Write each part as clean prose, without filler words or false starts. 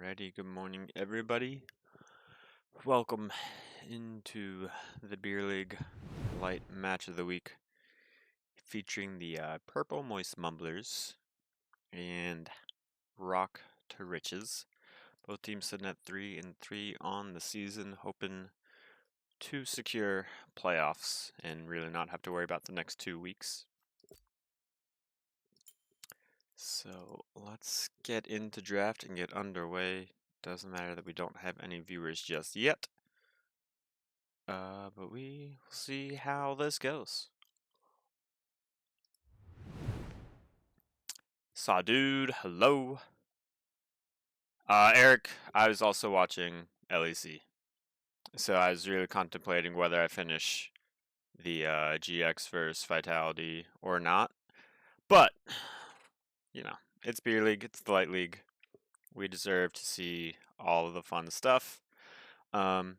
Alrighty, good morning everybody. Welcome into the Beer League Light Match of the Week featuring the Purple Moist Mumblers and Rock to Riches. Both teams sitting at 3-3 on the season, hoping to secure playoffs and really not have to worry about the next 2 weeks. So let's get into draft and get underway. Doesn't matter that we don't have any viewers just yet. But we will see how this goes. Saw dude, hello. Eric, I was also watching LEC. So I was really contemplating whether I finish the GX versus Vitality or not. But, you know, it's Beer League, it's the Light League. We deserve to see all of the fun stuff. So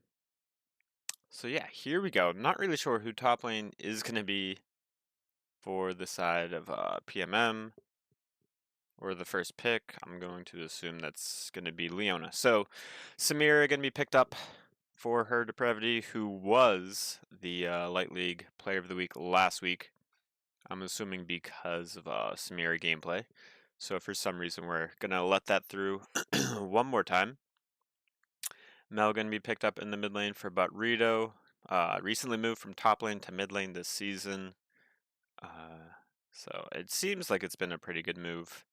yeah, here we go. I'm not really sure who top lane is going to be for the side of PMM or the first pick. I'm going to assume that's going to be Leona. So Samira going to be picked up for her depravity, who was the Light League Player of the Week last week. I'm assuming because of Samira gameplay. So for some reason, we're going to let that through one more time. Mel going to be picked up in the mid lane for Butrito. Recently moved from top lane to mid lane this season. So it seems like it's been a pretty good move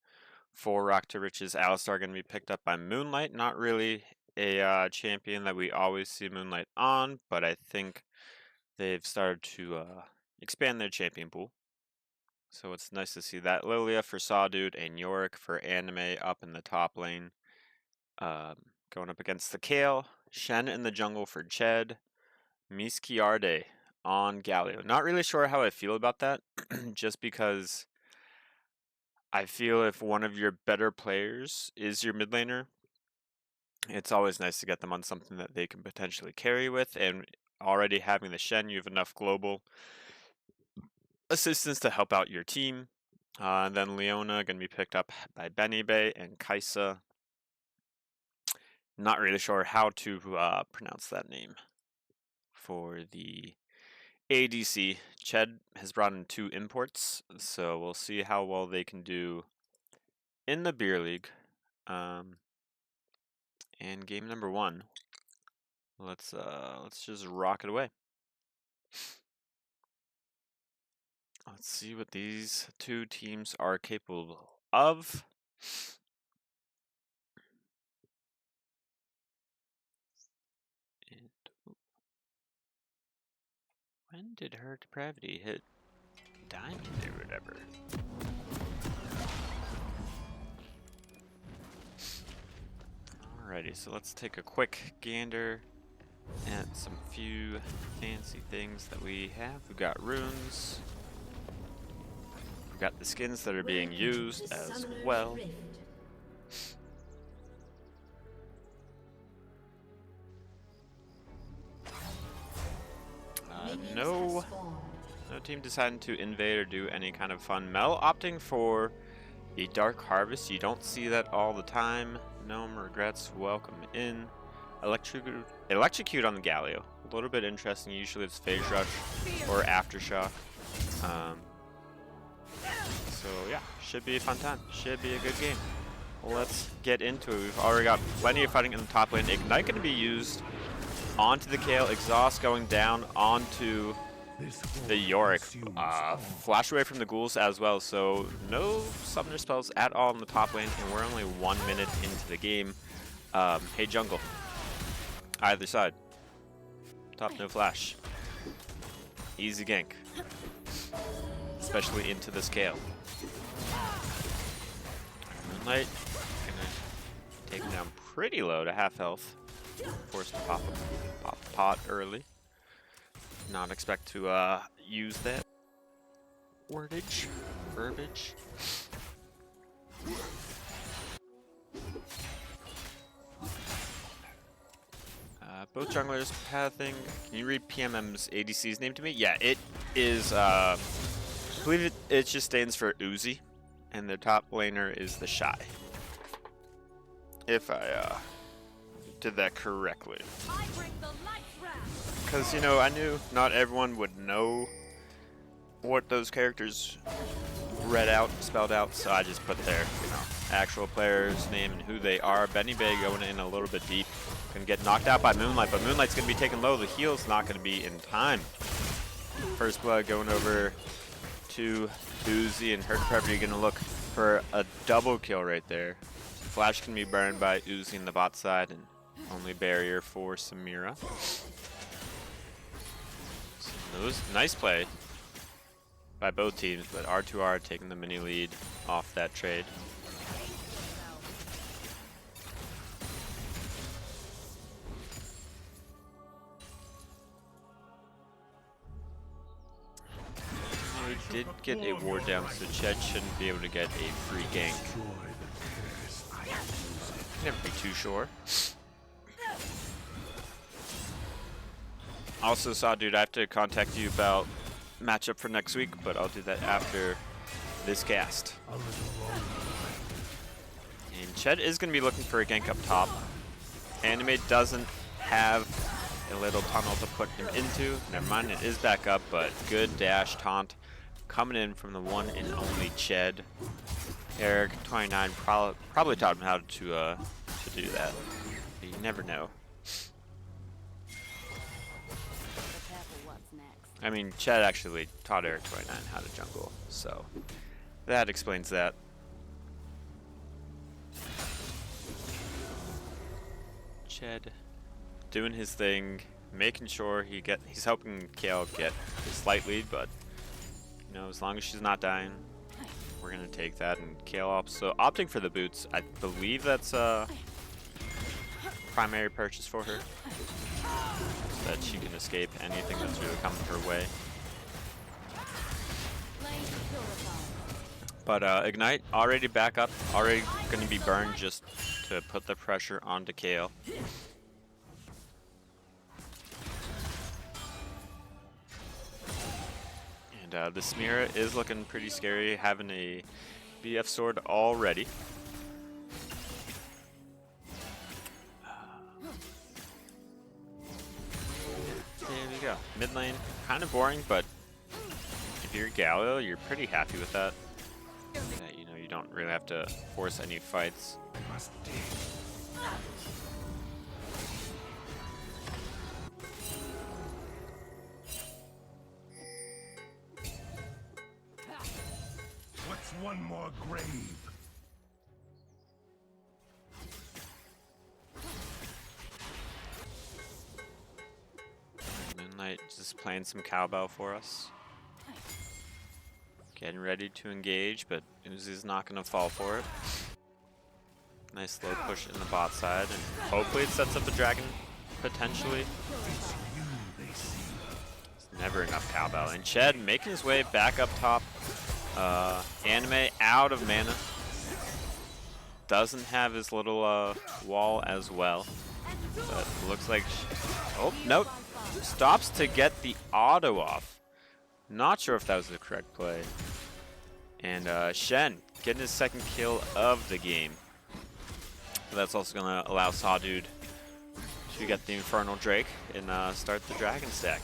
for Rock to Riches. Alistar going to be picked up by Moonlight. Not really a champion that we always see Moonlight on, but I think they've started to expand their champion pool. So it's nice to see that. Lilia for Sawdude and Yorick for Anime up in the top lane. Going up against the Kale. Shen in the jungle for Ched. Miskiarde on Galio. Not really sure how I feel about that, just because I feel if one of your better players is your mid laner, it's always nice to get them on something that they can potentially carry with, and already having the Shen, you have enough global assistance to help out your team. And then Leona going to be picked up by Benibe and Kaisa. Not really sure how to pronounce that name for the ADC. Ched has brought in 2 imports, so we'll see how well they can do in the Beer League. And game number 1. Let's just rock it away. Let's see what these 2 teams are capable of. And when did her depravity hit diamond or whatever? Alrighty, so let's take a quick gander at some few fancy things that we have. We've got runes. We've got the skins that are being used as well. No team deciding to invade or do any kind of fun. Mel opting for a Dark Harvest. You don't see that all the time. Gnome regrets. Welcome in. Electrocute on the Galio. A little bit interesting. Usually it's Phase Rush or Aftershock. So yeah, should be a fun time. Should be a good game. Let's get into it. We've already got plenty of fighting in the top lane. Ignite going to be used onto the Kale. Exhaust going down onto the Yorick. Flash away from the ghouls as well. So no summoner spells at all in the top lane, and we're only 1 minute into the game. Hey jungle. Either side. Top no flash. Easy gank. Especially into this Kale. Moonlight gonna take him down pretty low to half health. Forced to pop the pot early. Not expect to use that verbiage. Both junglers pathing. Can you read PMM's ADC's name to me? Yeah, it is. I believe it just stands for Uzi, and their top laner is the Shy. if I did that correctly. Because, you know, I knew not everyone would know what those characters spelled out, so I just put their, you know, actual player's name and who they are. Benny Bay going in a little bit deep. Gonna get knocked out by Moonlight, but Moonlight's gonna be taken low. The heal's not gonna be in time. First blood going over to Uzi, and Herd Predator gonna look for a double kill right there. Flash can be burned by Uzi in the bot side, and only barrier for Samira. So nice play by both teams, but R2R taking the mini lead off that trade. We did get a ward down, so Ched shouldn't be able to get a free gank. Never be too sure. Also, Dude, I have to contact you about matchup for next week, but I'll do that after this cast. And Ched is going to be looking for a gank up top. Anime doesn't have a little tunnel to put him into. Never mind, it is back up, but good dash taunt coming in from the one and only Ched. Eric, 29, probably taught him how to do that. But you never know. I mean, Ched actually taught Eric 29 how to jungle, so that explains that. Ched doing his thing, making sure he's helping Kale get a slight lead, but you know, as long as she's not dying, we're gonna take that. And Kale also opting for the boots. I believe that's a primary purchase for her, so that she can escape anything that's really coming her way. But Ignite already back up, already gonna be burned just to put the pressure onto Kale. And the Samira is looking pretty scary, having a BF sword already. There we go. Mid lane, kind of boring, but if you're Galio, you're pretty happy with that. You know, you don't really have to force any fights. What's one more grave? Moonlight just playing some cowbell for us. Getting ready to engage, but Uzi's not going to fall for it. Nice slow push in the bot side, and hopefully it sets up the dragon, potentially. It's never enough cowbell. And Ched making his way back up top. Anime out of mana. Doesn't have his little wall as well. But looks like... Oh, nope. Stops to get the auto off. Not sure if that was the correct play. And Shen getting his second kill of the game. But that's also going to allow Sawdude to get the Infernal Drake and start the Dragon stack.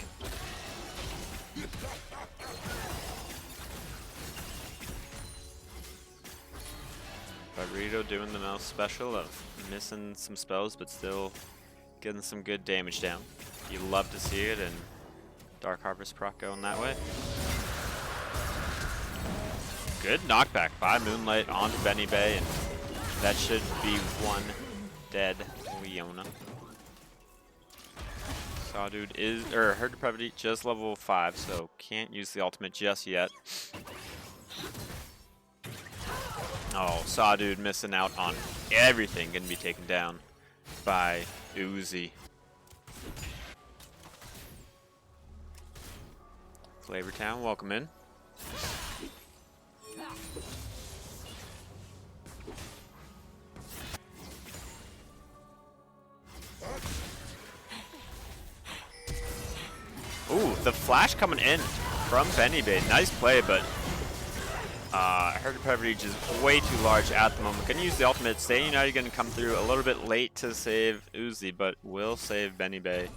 Barreto doing the mouse special of missing some spells, but still getting some good damage down. You love to see it, and Dark Harvest proc going that way. Good knockback by Moonlight onto Benny Bay, and that should be one dead Leona. Sawdude is, or Herd Depravity just level 5, so can't use the ultimate just yet. Oh, Sawdude missing out on everything, gonna be taken down by Uzi. Flavortown, welcome in. Ooh, the flash coming in from Benny Bay. Nice play, but Her coverage is way too large at the moment. Gonna use the ultimate. Staying United gonna come through a little bit late to save Uzi, but will save Benny Bay.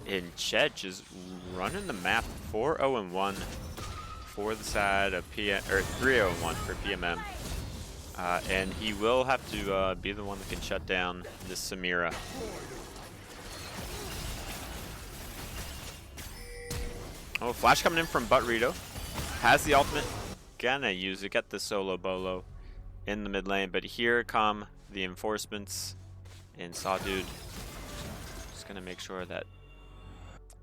And Chet just running the map 4-0-1 for the side of PM, or 3-0-1 for PMM. And he will have to be the one that can shut down this Samira. Oh, flash coming in from Buttrito. Has the ultimate. Gonna use it. Get the solo bolo in the mid lane. But here come the enforcements. And Sawdude just gonna make sure that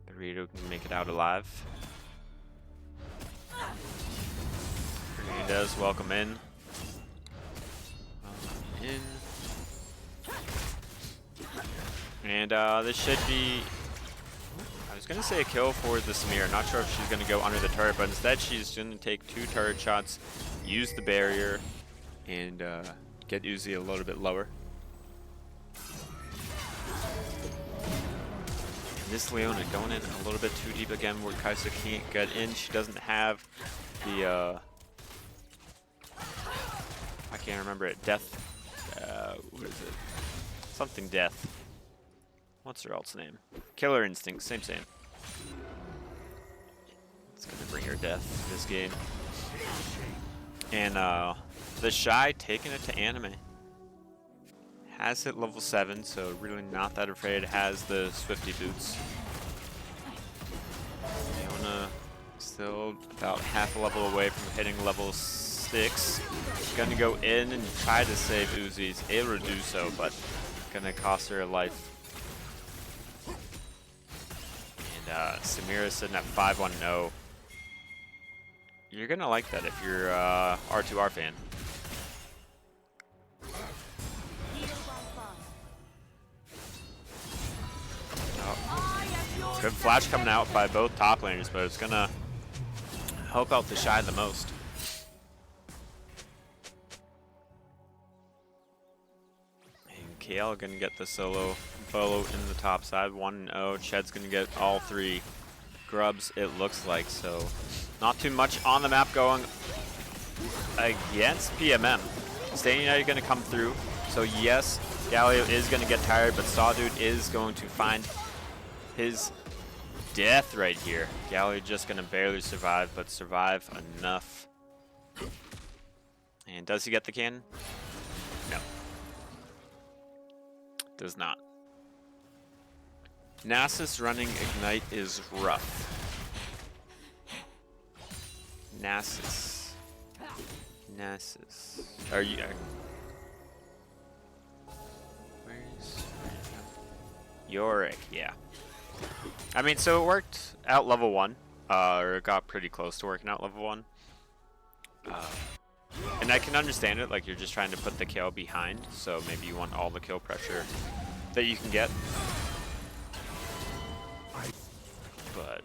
Buttrito can make it out alive. He does welcome in. And this should be, I was going to say a kill for the Samir. Not sure if she's going to go under the turret, but instead she's going to take 2 turret shots, use the barrier, and get Uzi a little bit lower. And this Leona going in a little bit too deep again where Kaisa can't get in. She doesn't have the, I can't remember it, death. What is it? Something death. What's her alt's name? Killer Instinct, same. It's gonna bring her death in this game. And the Shy taking it to anime. Has hit level 7, so really not that afraid. Has the Swifty boots. Leona still about half a level away from hitting level 6. Gonna go in and try to save Uzi's. Able to do so, but gonna cost her a life. And Samira sitting at 5-1-0. You're gonna like that if you're a R2R fan. Oh. Good flash coming out by both top laners, but it's gonna help out the Shy the most. KL gonna get the solo bolo in the top side. 1-0. Ched's gonna get all 3 grubs, it looks like. So not too much on the map going against PMM. Staying United gonna come through. So yes, Galio is gonna get tired, but Sawdude is going to find his death right here. Galio just gonna barely survive, but survive enough. And does he get the cannon? No. Does not. Nasus running Ignite is rough. Nasus. Are you? Where's Yorick? Yeah. I mean, so it worked out level 1, or it got pretty close to working out level 1. And I can understand it, like you're just trying to put the kill behind, so maybe you want all the kill pressure that you can get. But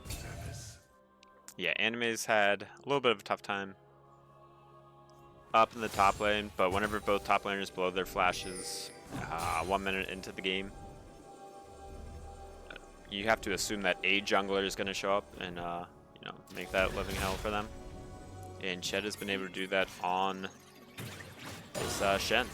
yeah, Anime's had a little bit of a tough time up in the top lane, but whenever both top laners blow their flashes 1 minute into the game, you have to assume that a jungler is going to show up and you know, make that living hell for them. And Ched has been able to do that on this Shen.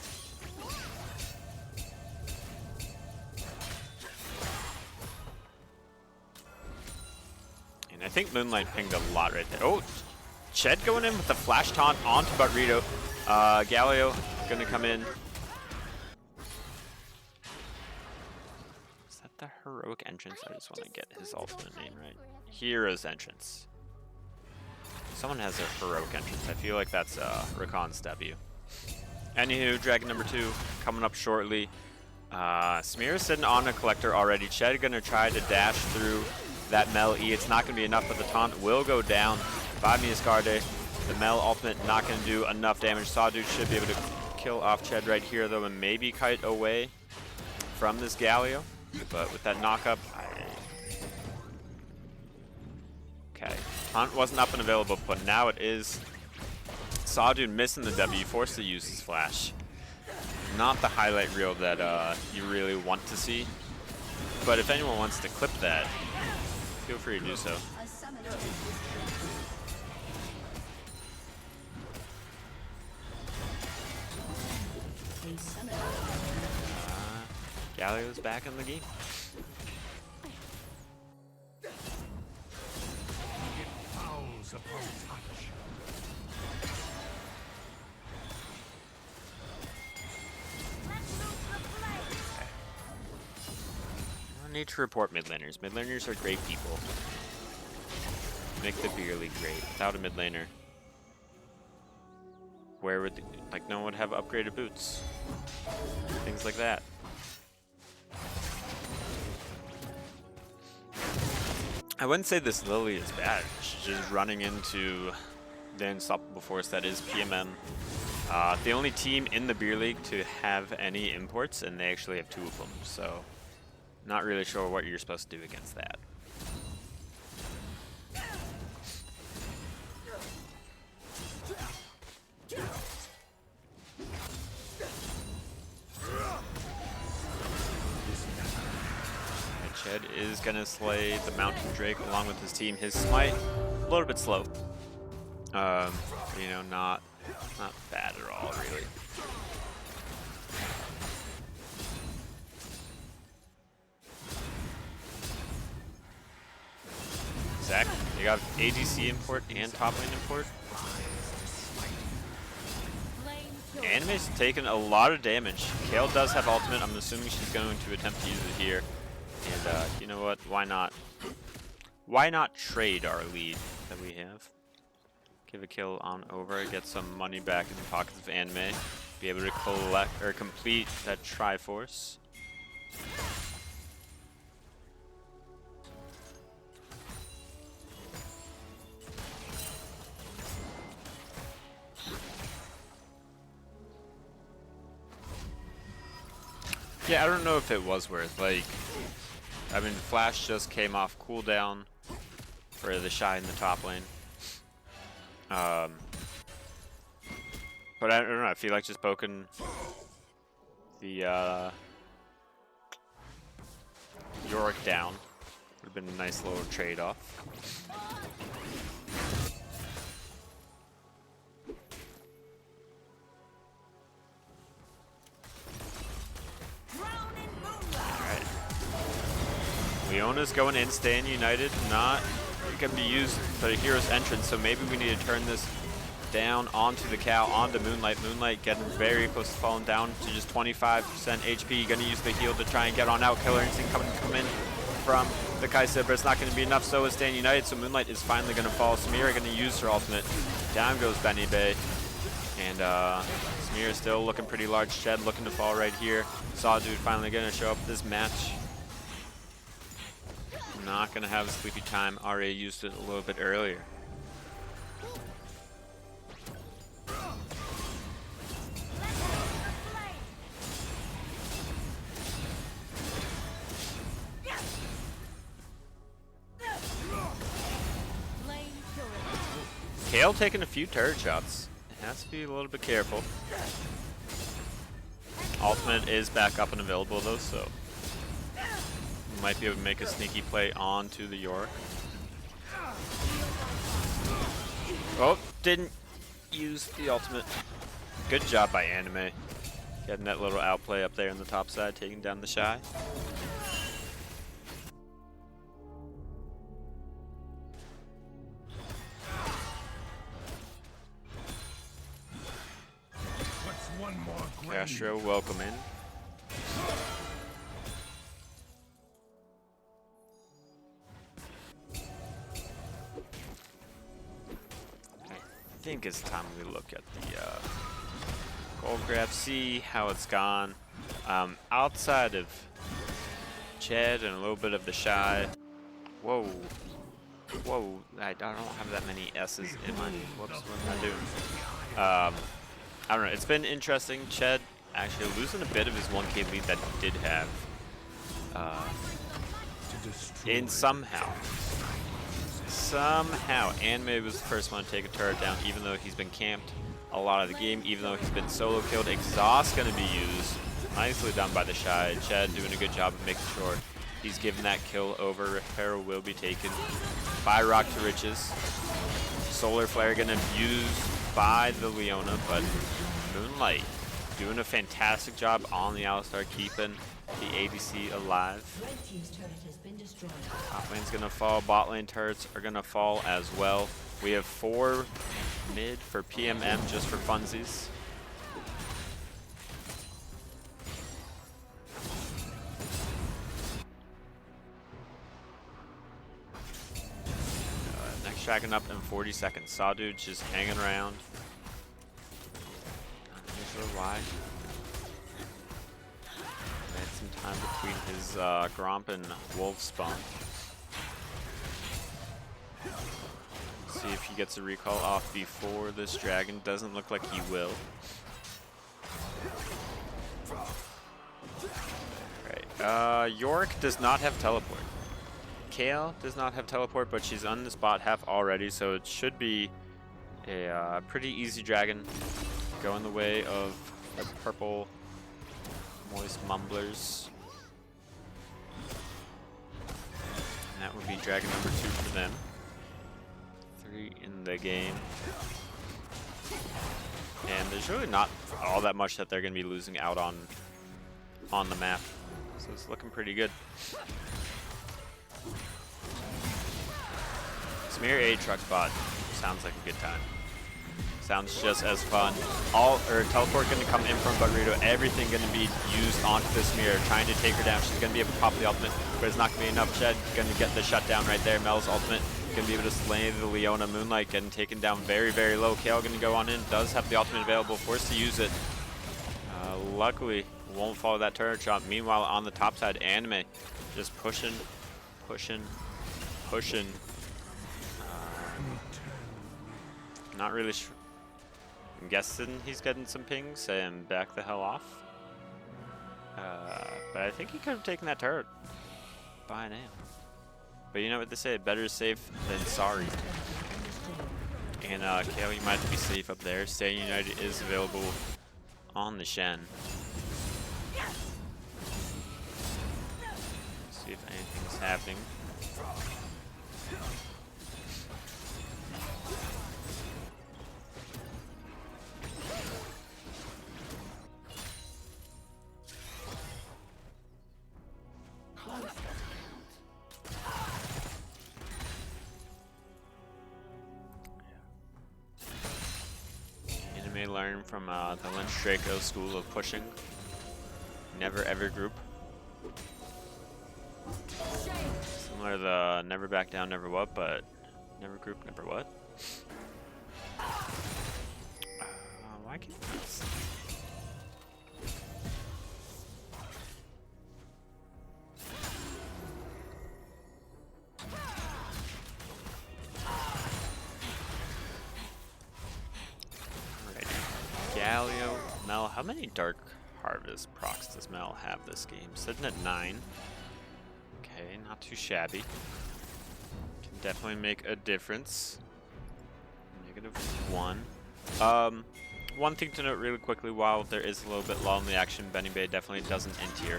And I think Moonlight pinged a lot right there. Oh, Ched going in with the flash taunt onto Buttrito. Galio gonna come in. Is that the heroic entrance? I just want to get his ultimate name right. Hero's entrance. Someone has a heroic entrance. I feel like that's Rakan's W. Anywho, Dragon number 2 coming up shortly. Smear is sitting on a collector already. Ched gonna try to dash through that Mel E. It's not gonna be enough, but the taunt will go down by Miascarde. The Mel ultimate not gonna do enough damage. Sawdude should be able to kill off Ched right here though, and maybe kite away from this Galio. But with that knockup, okay. Taunt wasn't up and available, but now it is. Sawdude missing the W, forced to use his flash. Not the highlight reel that you really want to see. But if anyone wants to clip that, feel free to do so. Galio's back in the game. It fouls upon touch. I need to report mid laners. Mid laners are great people. Make the beer league great. Without a mid laner, where would like no one would have upgraded boots? Things like that. I wouldn't say this Lily is bad. She's just running into the unstoppable force that is PMM. The only team in the beer league to have any imports, and they actually have 2 of them. So, not really sure what you're supposed to do against that. Ched is gonna slay the Mountain Drake along with his team. His smite a little bit slow. You know, not bad at all, really. Zach, you got ADC import and top lane import. Anime's taken a lot of damage. Kale does have ultimate. I'm assuming she's going to attempt to use it here. And you know what? Why not? Why not trade our lead that we have? Give a kill on over, get some money back in the pockets of Anime, be able to collect or complete that Triforce. Yeah, I don't know if it was worth, like, I mean, Flash just came off cooldown for the Shy in the top lane. But I don't know, I feel like just poking the Yorick down would have been a nice little trade-off. Leona's going in, staying united, not going to be used for the hero's entrance, so maybe we need to turn this down onto the cow, onto Moonlight. Moonlight getting very close to falling down to just 25% HP. Going to use the heal to try and get on out. Killer Instinct come in from the Kai'Sa, but it's not going to be enough. So is staying united, so Moonlight is finally going to fall. Samira going to use her ultimate. Down goes Benny Bay. And Samira still looking pretty large. Ched looking to fall right here. Sawdude finally going to show up this match. Not going to have a sleepy time. RA used it a little bit earlier. Kale taking a few turret shots. Has to be a little bit careful. Ultimate is back up and available though, so might be able to make a sneaky play onto the Yorick. Oh, didn't use the ultimate. Good job by Anime. Getting that little outplay up there on the top side, taking down the Shy. Castro, welcome in. I think it's time we look at the gold grab, see how it's gone. Outside of Ched and a little bit of the Shy. Whoa. Whoa, I don't have that many S's in my, whoops, what am I doing? I don't know, it's been interesting. Ched actually losing a bit of his 1k lead that he did have. And somehow, Anime was the first one to take a turret down, even though he's been camped a lot of the game, even though he's been solo killed. Exhaust gonna be used. Nicely done by the Shy. Ched doing a good job of making sure he's given that kill over. Repair will be taken by Rock to Riches. Solar Flare gonna be used by the Leona, but Moonlight doing a fantastic job on the Alistar, keeping the ADC alive. Red team's turret has been destroyed. Top lane's gonna fall, bot lane turrets are gonna fall as well. We have 4 mid for PMM just for funsies. Next dragon up in 40 seconds. Sawdude just hanging around. Not really sure why. Had some time between his Gromp and Wolf spawn. See if he gets a recall off before this dragon. Doesn't look like he will. Alright, Yorick does not have teleport. Kale does not have teleport, but she's on this bot half already, so it should be a pretty easy dragon. Going the way of the purple moist mumblers. And that would be dragon number 2 for them. 3 in the game. And there's really not all that much that they're going to be losing out on the map. So it's looking pretty good. Smear A truck bot sounds like a good time. Sounds just as fun. Teleport going to come in from Burrito. Everything going to be used onto this mirror, trying to take her down. She's going to be able to pop the ultimate, but it's not going to be enough. Shed going to get the shutdown right there. Mel's ultimate going to be able to slay the Leona. Moonlight getting taken down very, very low. Kale going to go on in. Does have the ultimate available. Forced to use it. Luckily, won't follow that turret shot. Meanwhile, on the top side, Anime just pushing. Not really sure. I'm guessing he's getting some pings and back the hell off. But I think he could have taken that turret by now. But you know what they say, better safe than sorry. And Kale, you might have to be safe up there. Staying United is available on the Shen. See if anything's happening. May learn from the Lynch Draco school of pushing. Never ever group. Similar to the never back down, never what, but never group, never what. Why can't I see? Mel, how many Dark Harvest procs does Mel have this game? Sitting at 9. Okay, not too shabby. Can definitely make a difference. -1. One thing to note really quickly, while there is a little bit lull in the action, Benny Bay definitely doesn't end here.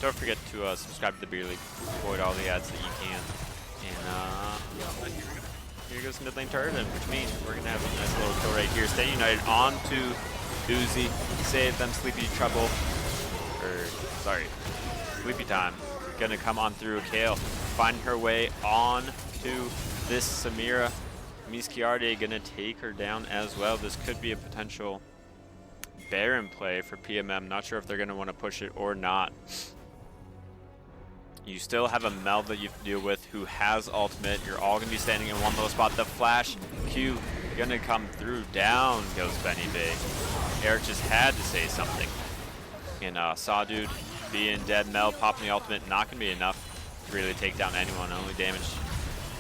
Don't forget to subscribe to the Beer League. Avoid all the ads that you can. And here goes mid lane turret, which means we're going to have a nice little kill right here. Stay United onto Uzi. Save them Sleepy Trouble. Sleepy Time. Going to come on through Kale. Finding her way on to this Samira. Miskiarde going to take her down as well. This could be a potential Baron play for PMM. Not sure if they're going to want to push it or not. You still have a Mel that you have to deal with who has ultimate. You're all going to be standing in one little spot. The flash Q going to come through. Down goes Benny Bay. Eric just had to say something. And Sawdude being dead. Mel popping the ultimate. Not going to be enough to really take down anyone. Only damage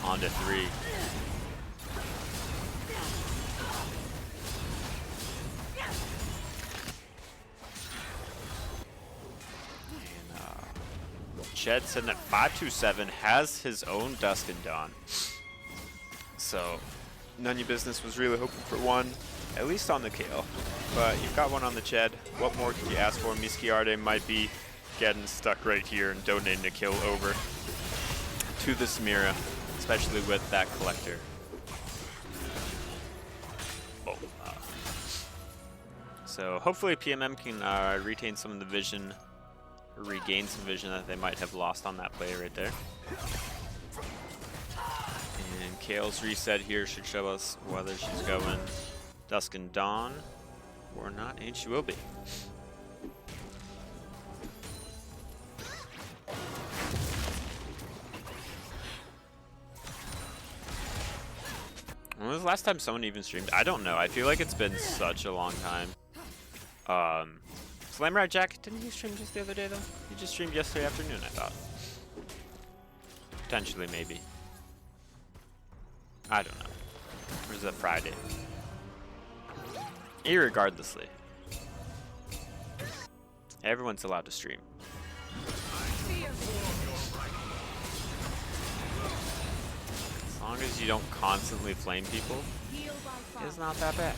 onto 3. Shed sitting at 527, has his own Dusk and Dawn. So, none of your business was really hoping for one, at least on the Kale. But you've got one on the Ched. What more could you ask for? Miskiarde might be getting stuck right here and donating a kill over to the Samira, especially with that collector. Oh, So hopefully PMM can retain some of the vision, or regain some vision that they might have lost on that play right there. And Kale's reset here should show us whether she's going Dusk and Dawn or not, and she will be. When was the last time someone even streamed? I don't know. I feel like it's been such a long time. Slammer Jack, didn't he stream just the other day though? He just streamed yesterday afternoon, I thought. Potentially, maybe. I don't know. Or is that Friday? Irregardlessly. Everyone's allowed to stream. As long as you don't constantly flame people, it's not that bad.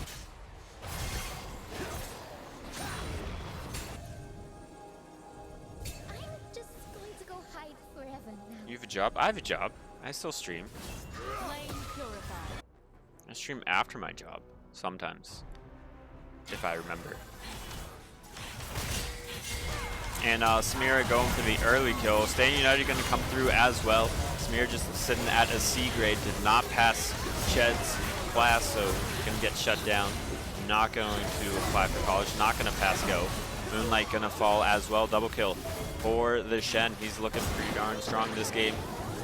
I'm just going to go hide forever now. You have a job? I have a job. I still stream. I stream after my job, sometimes, if I remember. And Samira going for the early kill. Staying United going to come through as well. Samira just sitting at a C grade, did not pass Ched's class, so going to get shut down. Not going to apply for college, not going to pass go. Moonlight going to fall as well. Double kill for the Shen. He's looking pretty darn strong this game.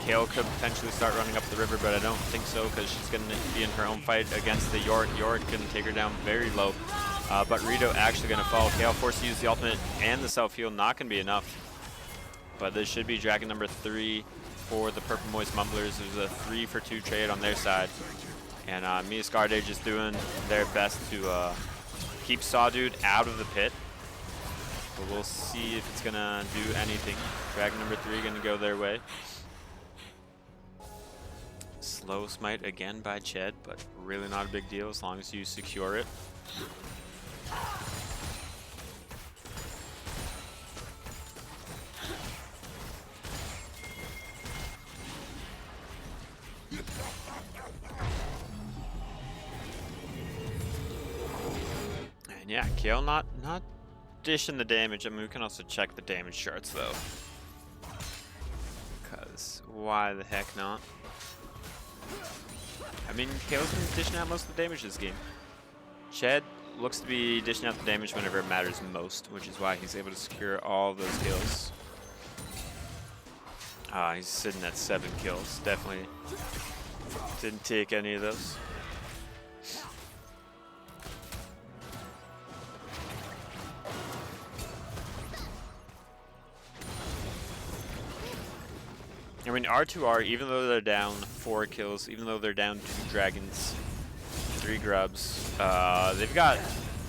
Kale could potentially start running up the river, but I don't think so because she's going to be in her own fight against the Yorick. Yorick going to take her down very low. But Rito actually going to fall. Kale forced to use the ultimate and the self-heal. Not going to be enough. But this should be dragon number 3 for the Purple Moist Mumblers. There's a 3-for-2 trade on their side. And Mia Scarday just doing their best to keep Sawdude out of the pit. But we'll see if it's going to do anything. Dragon number 3 going to go their way. Slow smite again by Ched, but really not a big deal as long as you secure it. And yeah, Kale not dishing the damage. I mean, we can also check the damage charts though. Because why the heck not? I mean, Kale's been dishing out most of the damage this game. Ched looks to be dishing out the damage whenever it matters most, which is why he's able to secure all of those kills. He's sitting at 7 kills. Definitely didn't take any of those. I mean, R2R, even though they're down 4 kills, even though they're down 2 dragons, 3 grubs, they've got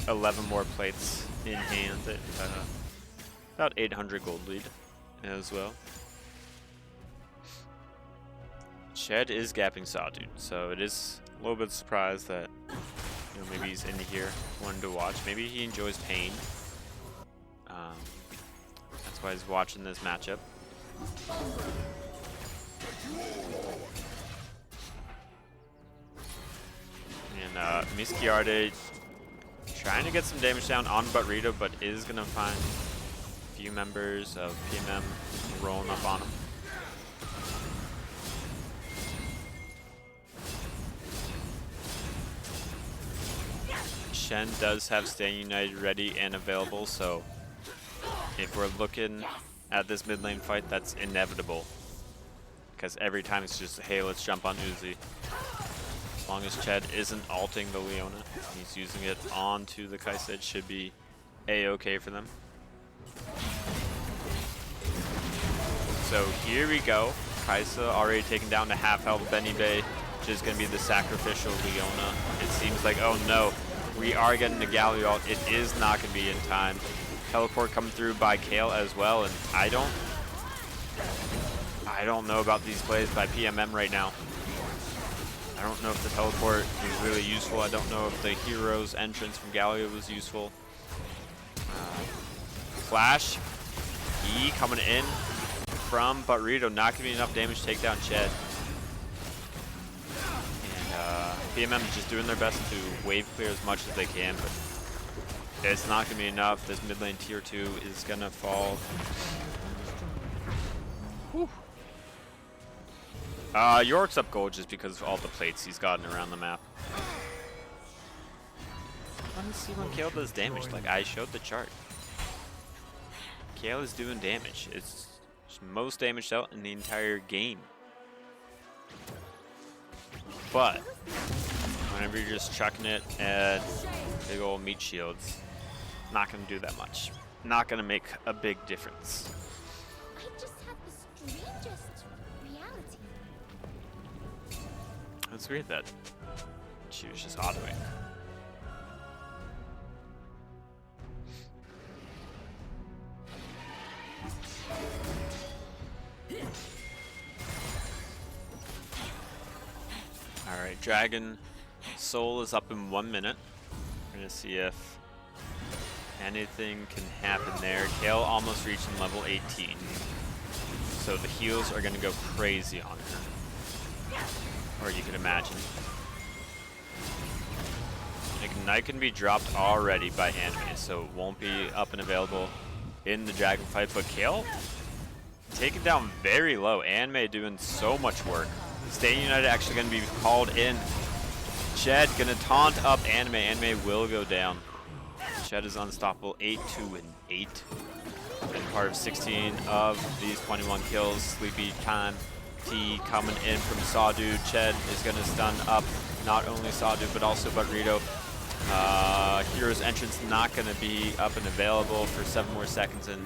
11 more plates in hand at about 800 gold lead as well. Ched is gapping Sawdude, so it is a little bit surprised that, you know, maybe he's in here wanting to watch. Maybe he enjoys pain. That's why he's watching this matchup. And Miskiarde trying to get some damage down on Butrito, but is going to find a few members of PMM rolling up on him. Shen does have Staying United ready and available, so if we're looking at this mid lane fight, that's inevitable. Because every time it's just, hey, let's jump on Uzi. As long as Ched isn't ulting the Leona, he's using it onto the Kaisa, it should be a-okay for them. So here we go. Kaisa already taken down to half health. Benny Bay, which is going to be the sacrificial Leona. It seems like, oh no, we are getting the Galio ult. It is not going to be in time. Teleport coming through by Kale as well, and I don't know about these plays by PMM right now. I don't know if the teleport is really useful. I don't know if the hero's entrance from Galio was useful. Flash, E coming in from Butrito, not giving enough damage to take down Ched. And PMM is just doing their best to wave clear as much as they can, but It's not going to be enough. This mid lane tier 2 is going to fall. Whew. York's up gold just because of all the plates he's gotten around the map. Let's see when Kale does damage. Like, I showed the chart. Kale is doing damage. It's most damage dealt in the entire game. But whenever you're just chucking it at big old meat shields, not going to do that much. Not going to make a big difference. I just had the strangest reality. It's weird that she was just autoing. Alright, Dragon Soul is up in 1 minute. We're gonna see if anything can happen there. Kale almost reaching level 18. So the heals are gonna go crazy on her. Or you could imagine. Ignite can be dropped already by Anime, so it won't be up and available in the Dragon fight. But Kale taken down very low. Anime doing so much work. Staying United actually going to be called in. Jed going to taunt up Anime. Anime will go down. Jed is unstoppable. 8-2 and 8. Been part of 16 of these 21 kills. Sleepy time. T coming in from Sawdude. Jed is going to stun up not only Sawdude but also Bugrito. Hero's entrance not going to be up and available for 7 more seconds, and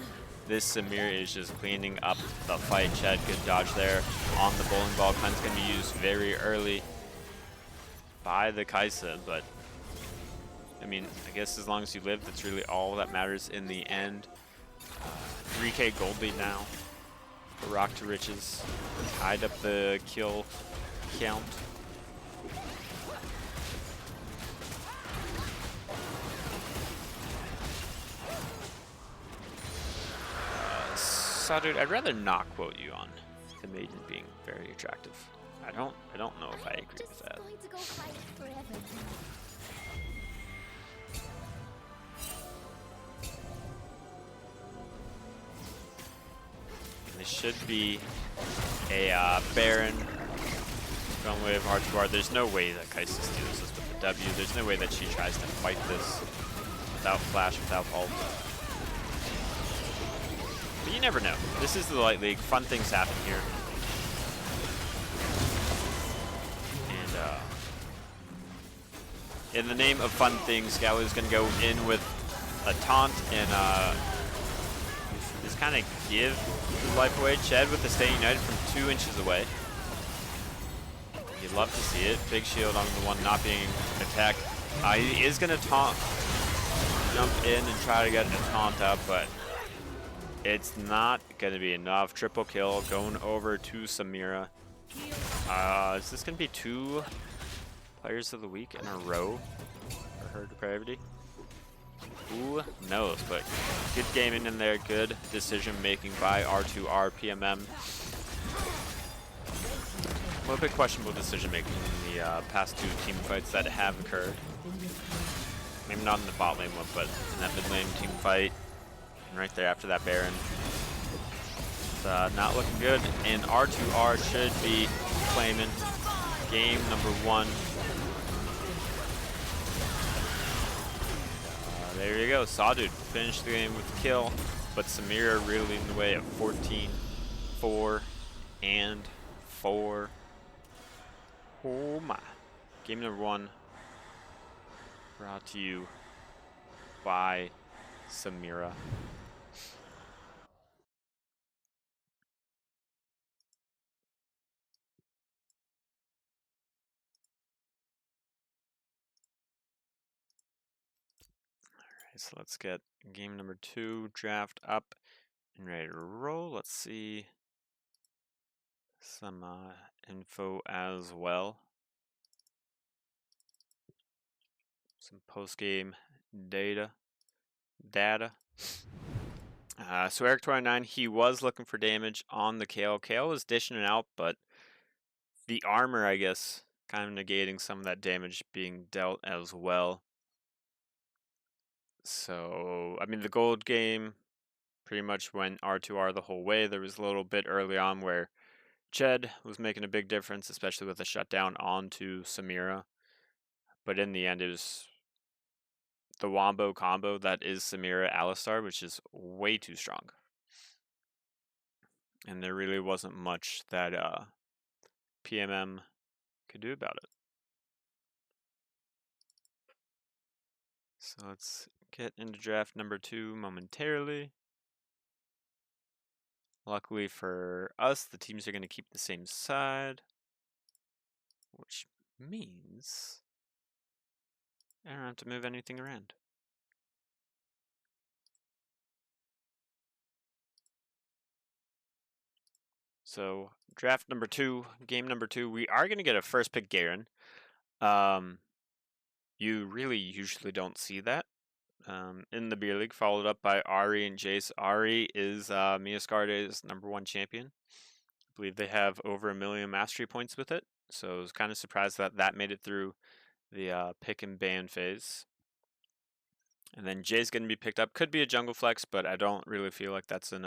this Samir is just cleaning up the fight. Ched, good dodge there on the bowling ball. Cleanse going to be used very early by the Kaisa, but I mean, I guess as long as you live, that's really all that matters in the end. 3K gold lead now for Rock to Riches. Tied up the kill count. Dude, I'd rather not quote you on the maiden being very attractive. I don't know if I agree with that. Going to go hide forever. This should be a Baron going with R2R. There's no way that Kaisa steals this with the W. There's no way that she tries to fight this without flash, without ult. But you never know. This is the Light League. Fun things happen here. And in the name of fun things, Gallo is going to go in with a taunt and just kind of give his life away. Ched with the Stay United from 2 inches away. You'd love to see it. Big shield on the one not being attacked. He is going to taunt, jump in and try to get a taunt up, but it's not going to be enough. Triple kill going over to Samira. Is this going to be 2 players of the week in a row for her depravity? Who knows, but good gaming in there. Good decision making by R2R PMM. A little bit questionable decision making in the past 2 team fights that have occurred. Maybe not in the bot lane one, but in that mid lane team fight. And right there after that Baron. It's not looking good, and R2R should be claiming game number 1. There you go, Sawdude finished the game with a kill, but Samira really leading the way at 14, 4, and 4. Oh my. Game number 1 brought to you by Samira. So let's get game number 2 draft up and ready to roll. Let's see some info as well. Some post-game data. So Eric29, he was looking for damage on the Kale. Kale was dishing it out, but the armor, I guess, kind of negating some of that damage being dealt as well. So, I mean, the gold game pretty much went R2R the whole way. There was a little bit early on where Jed was making a big difference, especially with a shutdown onto Samira. But in the end, it was the Wombo combo that is Samira Alistar, which is way too strong. And there really wasn't much that PMM could do about it. So let's get into draft number 2 momentarily. Luckily for us, the teams are going to keep the same side, which means I don't have to move anything around. So draft number 2, game number 2, we are going to get a first pick Garen. You really usually don't see that in the beer league, followed up by Ari and Jace. Ari is Miascarde's #1 champion. I believe they have over 1 million mastery points with it, so I was kind of surprised that that made it through the pick and ban phase. And then Jay's going to be picked up. Could be a jungle flex, but I don't really feel like that's an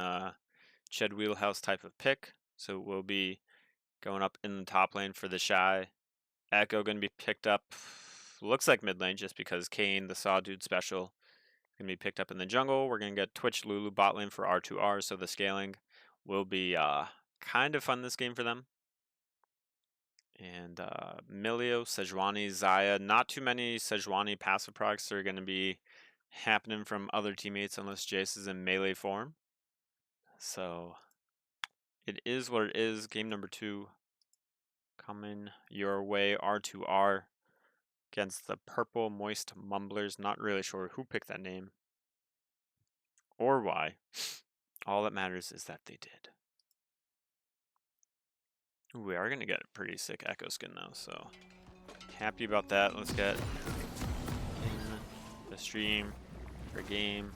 Ched wheelhouse type of pick. So we'll be going up in the top lane for the Shy. Echo going to be picked up, looks like mid lane, just because Kane, the Saw Dude special, going to be picked up in the jungle. We're going to get Twitch Lulu bot lane for R2R, so the scaling will be kind of fun this game for them. And Milio, Sejuani, Zaya. Not too many Sejuani passive procs are going to be happening from other teammates unless Jace is in melee form. So it is what it is. Game number 2 coming your way. R2R against the Purple Moist Mumblers. Not really sure who picked that name or why. All that matters is that they did. Ooh, we are going to get a pretty sick Echo skin though, so happy about that. Let's get in the stream for game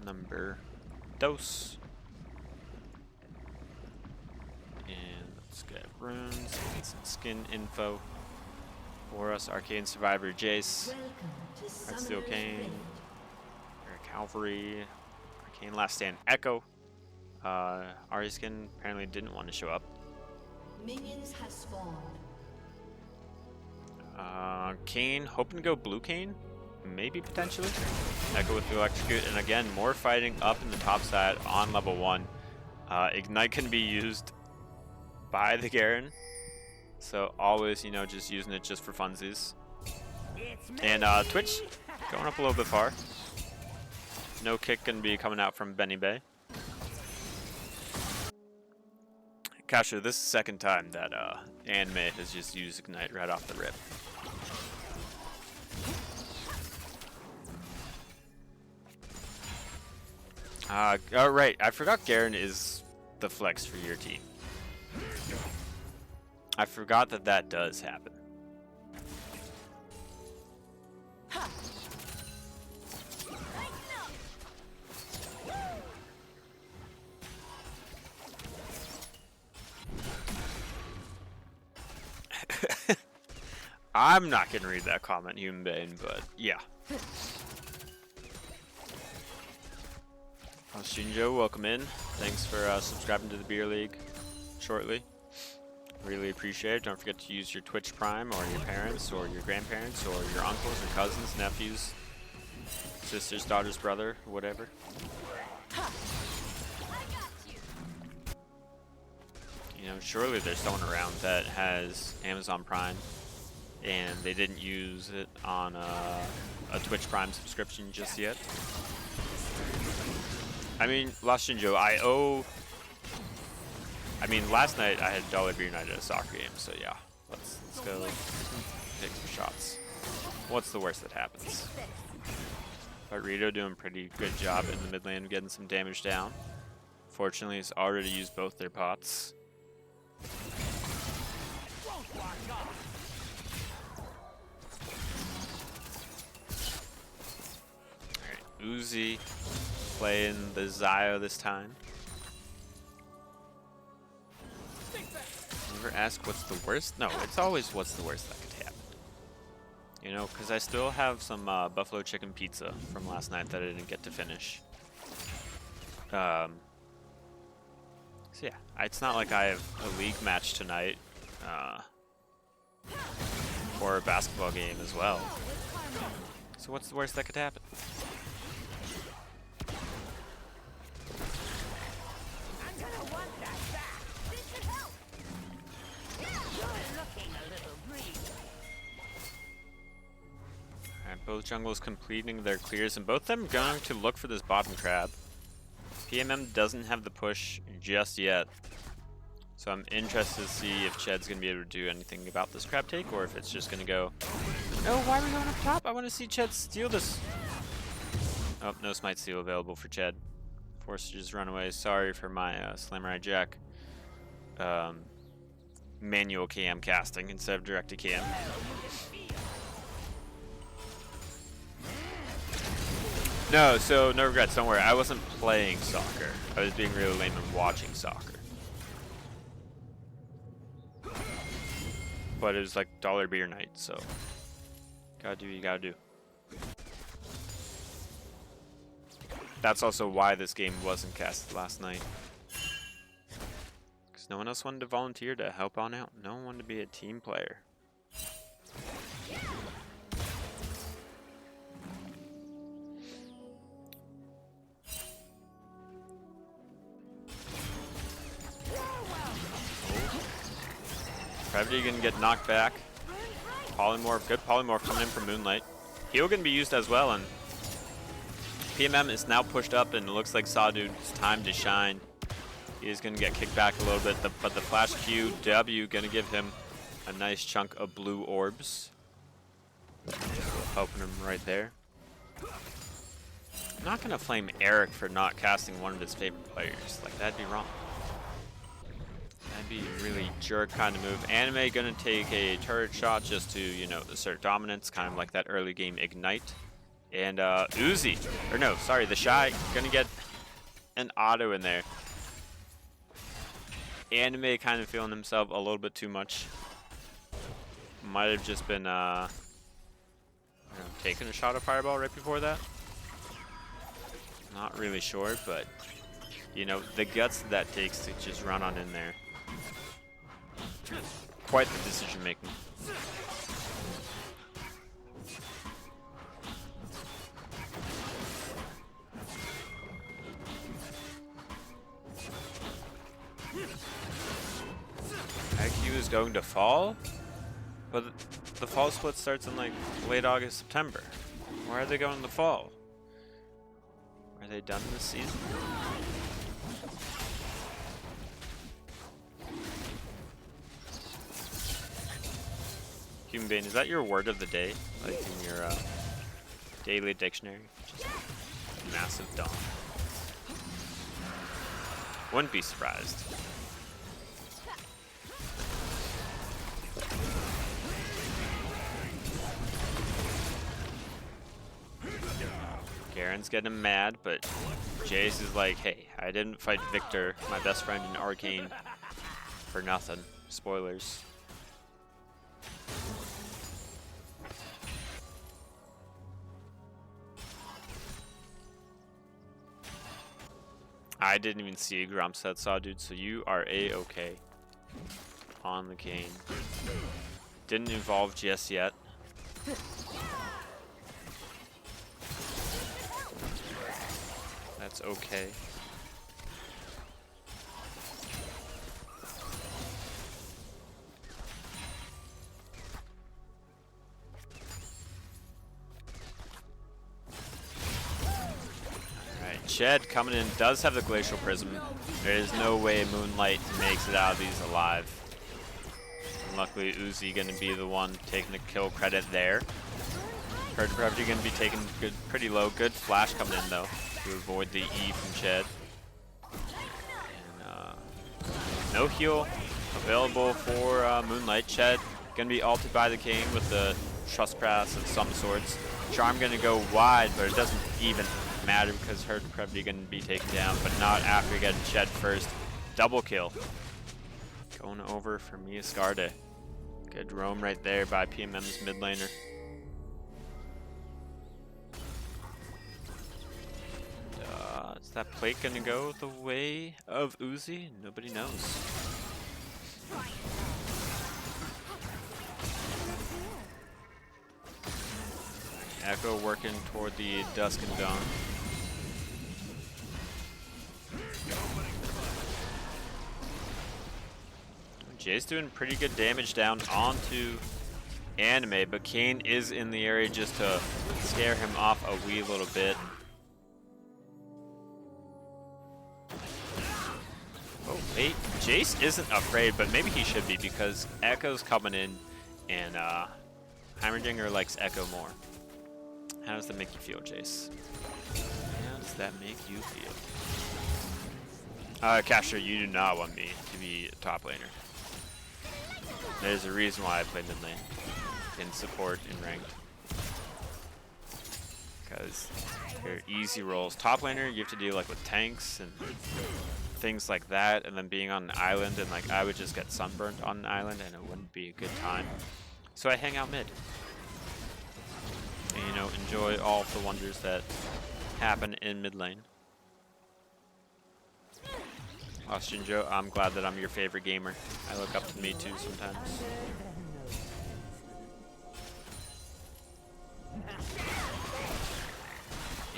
number 2. And let's get runes, get some skin info for us. Arcane Survivor Jace, Red Steel Kane, Cavalry, Arcane Last Stand Echo. Ari skin apparently didn't want to show up. Minions have spawned. Kane, hoping to go blue Kane, maybe potentially. Echo with the electrocute, and again, more fighting up in the top side on level 1. Ignite can be used by the Garen, so always, you know, just using it just for funsies. And Twitch going up a little bit far. No kick can be coming out from Benny Bay. Kasha, this is the second time that Anime has just used Ignite right off the rip. Oh, right, I forgot Garen is the flex for your team. I forgot that that does happen. I'm not gonna read that comment, Human Bane, but yeah. Shinjo, welcome in. Thanks for subscribing to the Beer League shortly. Really appreciate it. Don't forget to use your Twitch Prime or your parents or your grandparents or your uncles or cousins, nephews, sisters, daughters, brother, whatever. You know, surely there's someone around that has Amazon Prime and they didn't use it on a Twitch Prime subscription just yet. I mean, Lost Shinjo, last night I had dollar beer night at a soccer game, so yeah. Let's go take some shots. What's the worst that happens? But Rito doing pretty good job in the mid lane of getting some damage down. Fortunately, he's already used both their pots. Alright, Uzi playing the Zio this time. Never ask what's the worst? No, it's always what's the worst that could happen. You know, because I still have some buffalo chicken pizza from last night that I didn't get to finish. So yeah, it's not like I have a league match tonight, or a basketball game as well. So what's the worst that could happen? I'm gonna want that back. This should help. You're looking a little green. Alright, both jungles completing their clears, and both of them going to look for this bottom crab. PMM doesn't have the push just yet, so I'm interested to see if Ched's going to be able to do anything about this crab take, or if it's just going to go, no, why are we going up top? I want to see Ched steal this. Oh, no smite steal available for Ched. Forced to just run away. Sorry for my Slammer Jack manual cam casting instead of direct to cam. No, so no regrets, don't worry. I wasn't playing soccer. I was being really lame and watching soccer. But it was like dollar beer night, so gotta do what you gotta do. That's also why this game wasn't casted last night. Because no one else wanted to volunteer to help on out. No one wanted to be a team player. Gravity gonna get knocked back. Polymorph, good polymorph coming in from Moonlight. Heal gonna be used as well, and PMM is now pushed up, and it looks like Sawdude's time to shine. He is gonna get kicked back a little bit, but the flash QW gonna give him a nice chunk of blue orbs. Helping him right there. I'm not gonna flame Eric for not casting one of his favorite players. Like, that'd be wrong. That'd be a really jerk kind of move. Anime gonna take a turret shot just to, you know, assert dominance, kind of like that early game Ignite. And Uzi, or no, sorry, the Shy gonna get an auto in there. Anime kind of feeling himself a little bit too much. Might have just been taking a shot of Fireball right before that. Not really sure, but you know, the guts that takes to just run on in there. Quite the decision making. IQ is going to fall, but the fall split starts in like late August, September. Why are they going to fall? Are they done this season? Human Bane, is that your word of the day? Like in your daily dictionary? Just massive dong. Wouldn't be surprised. Garen's getting mad, but Jace is like, hey, I didn't fight Victor, my best friend in Arcane, for nothing. Spoilers. I didn't even see a Grump set saw, dude, so you are A-okay on the cane. Didn't evolve just yet. That's okay. Alright, Ched coming in does have the Glacial Prism. There is no way Moonlight makes it out of these alive. And luckily Uzi gonna be the one taking the kill credit there. Herd Gravity gonna be taken good, pretty low. Good flash coming in though, to avoid the E from Ched. And no heal available for Moonlight. Ched gonna be ulted by the King with the Trust Pass and some swords. Charm gonna go wide, but it doesn't even matter because Herd Gravity gonna be taken down, but not after getting Ched first. Double kill. Going over for Miascarde. Good roam right there by PMM's mid laner. that plate gonna go the way of Uzi? Nobody knows. Echo working toward the Dusk and Dawn. Jay's doing pretty good damage down onto Anime, but Kane is in the area just to scare him off a wee little bit. Oh, wait, Jace isn't afraid, but maybe he should be because Echo's coming in and Heimerdinger likes Echo more. How does that make you feel, Jace? How does that make you feel? Capture, you do not want me to be a top laner. There's a reason why I play mid lane in support in ranked. Because they're easy roles. Top laner, you have to deal like with tanks and things like that, and then being on an island, and like I would just get sunburned on an island and it wouldn't be a good time. So I hang out mid. And, you know, enjoy all of the wonders that happen in mid lane. Austin Joe, I'm glad that I'm your favorite gamer. I look up to me too sometimes.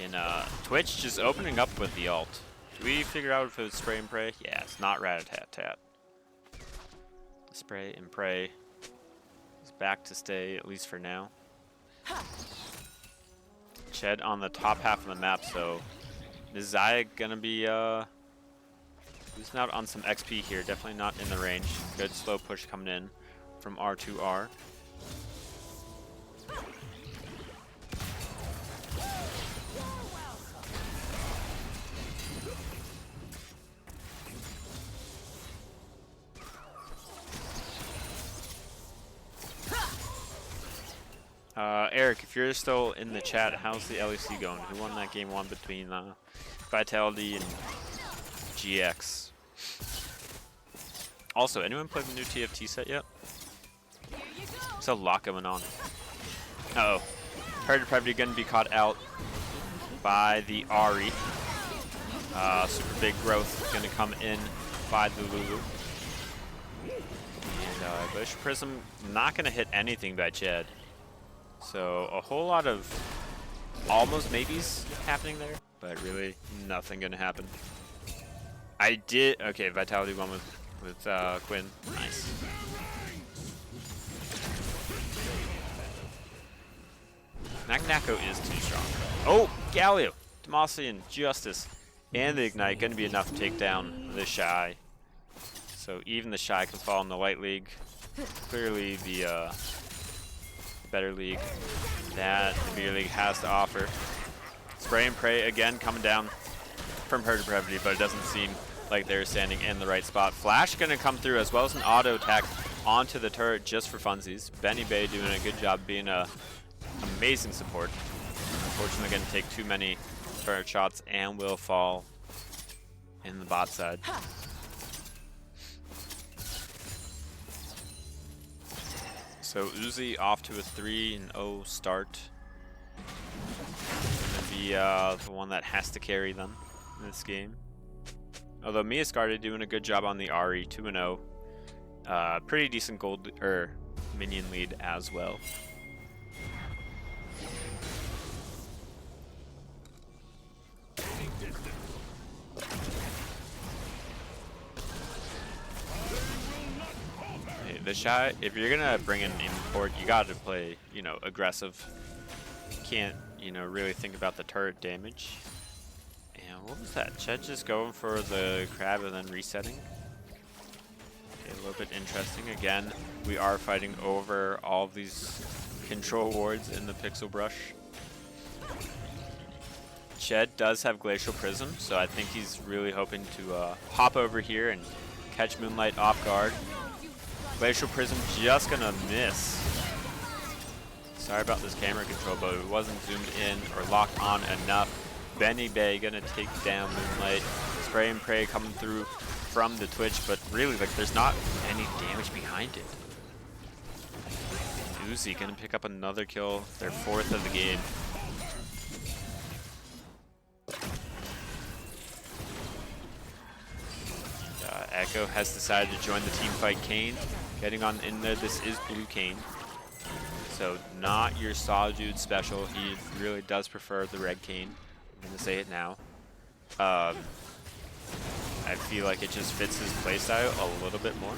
In Twitch, just opening up with the ult. Did we figure out if it was spray and pray? Yeah, it's not rat-a-tat-tat. Spray and pray is back to stay, at least for now. Ched on the top half of the map, so is Zaya gonna be losing out on some XP here? Definitely not in the range. Good slow push coming in from R2R. Eric, if you're still in the chat, how's the LEC going? Who won that game 1 between Vitality and GX? Also, anyone play the new TFT set yet? There's a lot going on. Uh-oh. Herd probably gonna be caught out by the Ahri. Super big growth gonna come in by the Lulu. And Glacial Prism not gonna hit anything by Ched. So a whole lot of almost maybes happening there, but really nothing gonna happen. Okay, Vitality won with Quinn. Nice. Nako is too strong. Oh, Galio, Demacian, Justice, and the Ignite gonna be enough to take down the Shy. So even the Shy can fall in the White League. Clearly the better league that the Beer League has to offer. Spray and pray again coming down from Herd of Brevity, but it doesn't seem like they're standing in the right spot. Flash gonna come through as well as an auto attack onto the turret just for funsies. Benny Bay doing a good job being a amazing support. Unfortunately gonna take too many turret shots and will fall in the bot side. So Uzi off to a 3-0 start. Gonna be the one that has to carry them in this game. Although Miascarda doing a good job on the Ahri, 2-0. Pretty decent gold minion lead as well. The Shy, if you're gonna bring in import, you gotta play, you know, aggressive. You can't, you know, really think about the turret damage. And what was that? Ched just going for the crab and then resetting. Okay, a little bit interesting. Again, we are fighting over all of these control wards in the Pixel Brush. Ched does have Glacial Prism, so I think he's really hoping to hop over here and catch Moonlight off guard. Glacial Prism just gonna miss. Sorry about this camera control, but it wasn't zoomed in or locked on enough. Benny Bay gonna take down Moonlight. Spray and pray coming through from the Twitch, but really, like, there's not any damage behind it. Uzi gonna pick up another kill, their 4th of the game. Echo has decided to join the team fight. Kane getting on in there. This is blue Kane. So not your Sawdude special. He really does prefer the red Kane. I'm going to say it now. I feel like it just fits his playstyle a little bit more.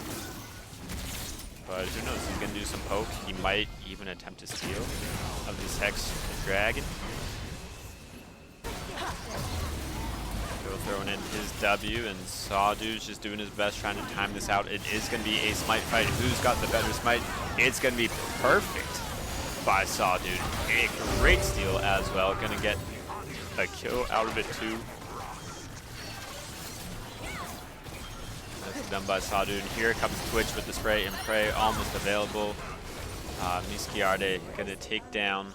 But who knows, he's going to do some poke. He might even attempt to steal of this Hex Dragon. Go throwing in his W, and Sawdude's just doing his best trying to time this out. It is going to be a smite fight. Who's got the better smite? It's going to be perfect by Sawdude. A great steal as well. Going to get a kill out of it too. That's done by Sawdude. And here comes Twitch with the spray and pray almost available. Miskiarde going to take down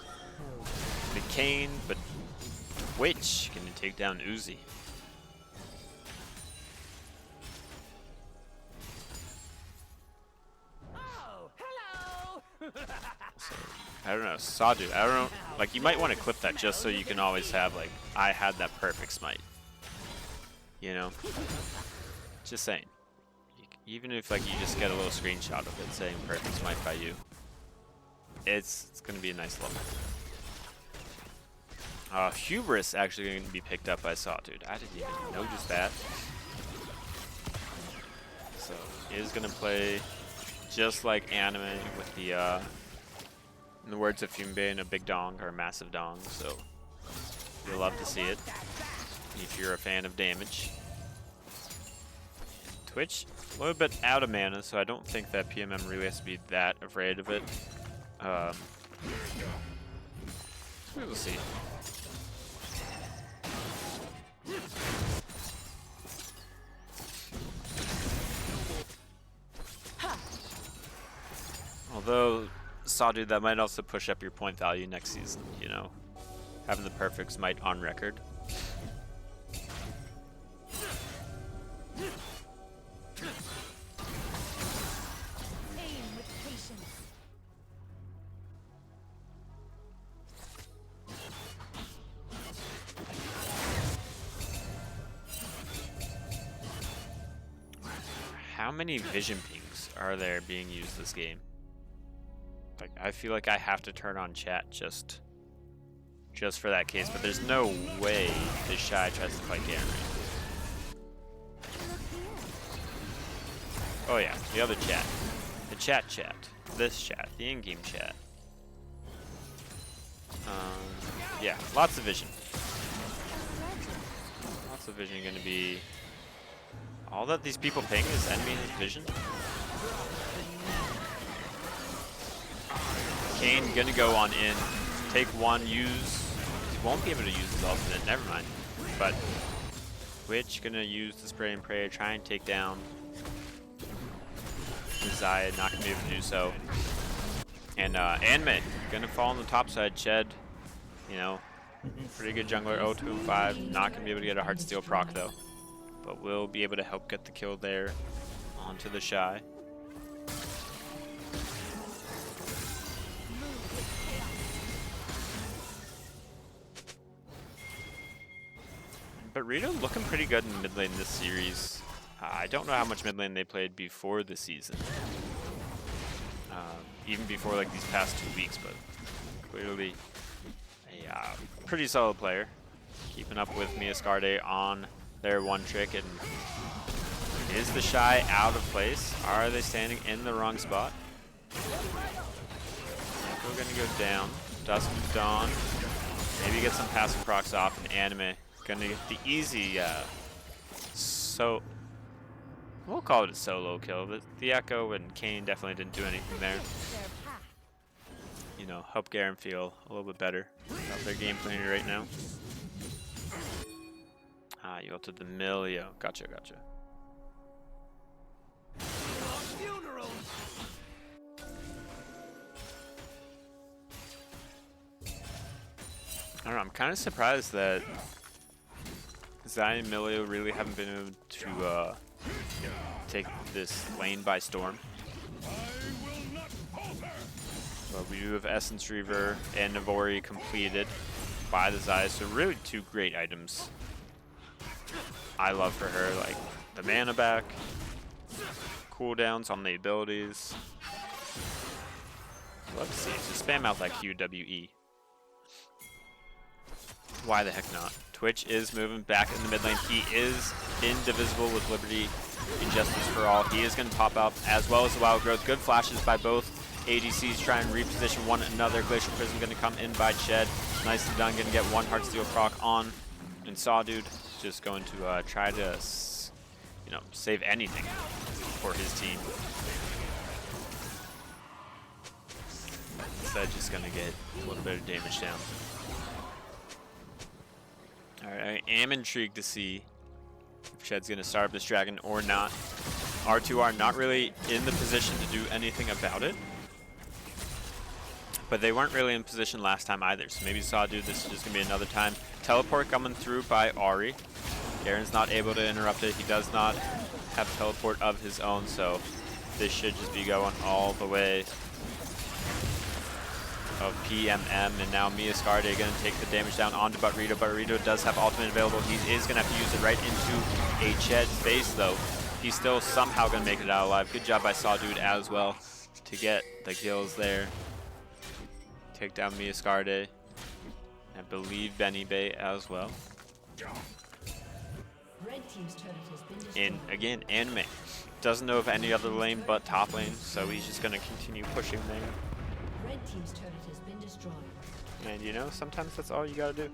the Kane, but Twitch going to take down Uzi. Oh, hello! So, I don't know, Sawdude, I don't know, like, you might want to clip that just so you can always have, like, I had that perfect smite. You know? Just saying. Even if, like, you just get a little screenshot of it saying perfect smite by you, it's going to be a nice level. Hubris actually going to be picked up by Sawdude. I didn't even notice that. So, he is going to play just like anime with the, in the words of Fumbin, a big dong or a massive dong. So, you'll love to see it if you're a fan of damage. Twitch, a little bit out of mana, so I don't think that PMM really has to be that afraid of it. We'll see. Although, Sawdude, that might also push up your point value next season, you know, having the perfect smite on record. Aim with patience. How many vision pings are there being used this game? Like, I feel like I have to turn on chat just for that case, but there's no way this Shy tries to fight Garen. Oh yeah, the other chat. The chat. This chat. The in-game chat. Yeah, lots of vision. Lots of vision gonna be... All that these people ping is enemy vision. Kane gonna go on in, take one, use... He won't be able to use his ultimate, never mind. But Twitch gonna use the spray and pray, try and take down Zaya, not gonna be able to do so. And Anime gonna fall on the top side. Ched, you know, pretty good jungler, 0-2 and 5. Not gonna be able to get a Heartsteel proc though, but will be able to help get the kill there onto the Shy. But Rito looking pretty good in mid lane this series. I don't know how much mid lane they played before the season. Even before like these past 2 weeks, but clearly a pretty solid player. Keeping up with Miascarde on their one trick. And is the Shy out of place? Are they standing in the wrong spot? We're gonna go down. Dusk to Dawn. Maybe get some passive procs off, and Anime gonna get the easy so we'll call it a solo kill, but the Echo and Kane definitely didn't do anything there. You know, help Garen feel a little bit better about their game plan right now. You ulted the Milio. Gotcha. I don't know, I'm kind of surprised that Zaya and Milio really haven't been able to take this lane by storm. But we do have Essence Reaver and Navori completed by the Zaya, so really 2 great items I love for her, like the mana back cooldowns on the abilities. Let's see. Just spam out that QWE. Why the heck not? Twitch is moving back in the mid lane. He is indivisible with Liberty and Justice for All. He is going to pop up as well as the Wild Growth. Good flashes by both ADCs. Try and reposition one another. Glacial Prism going to come in by Ched. Nicely done. Going to get one Heartsteel proc on. And Sawdude just going to try to, you know, save anything for his team. Instead, just going to get a little bit of damage down. Alright, I am intrigued to see if Ched's going to start up this dragon or not. R2R not really in the position to do anything about it. But they weren't really in position last time either, so maybe Sawdude, this is just going to be another time. Teleport coming through by Ahri. Garen's not able to interrupt it. He does not have teleport of his own, so this should just be going all the way of PMM, and now Miascarde going to take the damage down onto Butrito. Butrito does have ultimate available. He is going to have to use it right into a Ched face, though. He's still somehow going to make it out alive. Good job by Sawdude as well to get the kills there. Take down Miascarde. I believe Benny Bay as well. Red team's turret has been destroyed. And again, Anime doesn't know of any other lane but top lane, so he's just going to continue pushing there. Red team's turret has been destroyed. And you know, sometimes that's all you gotta do.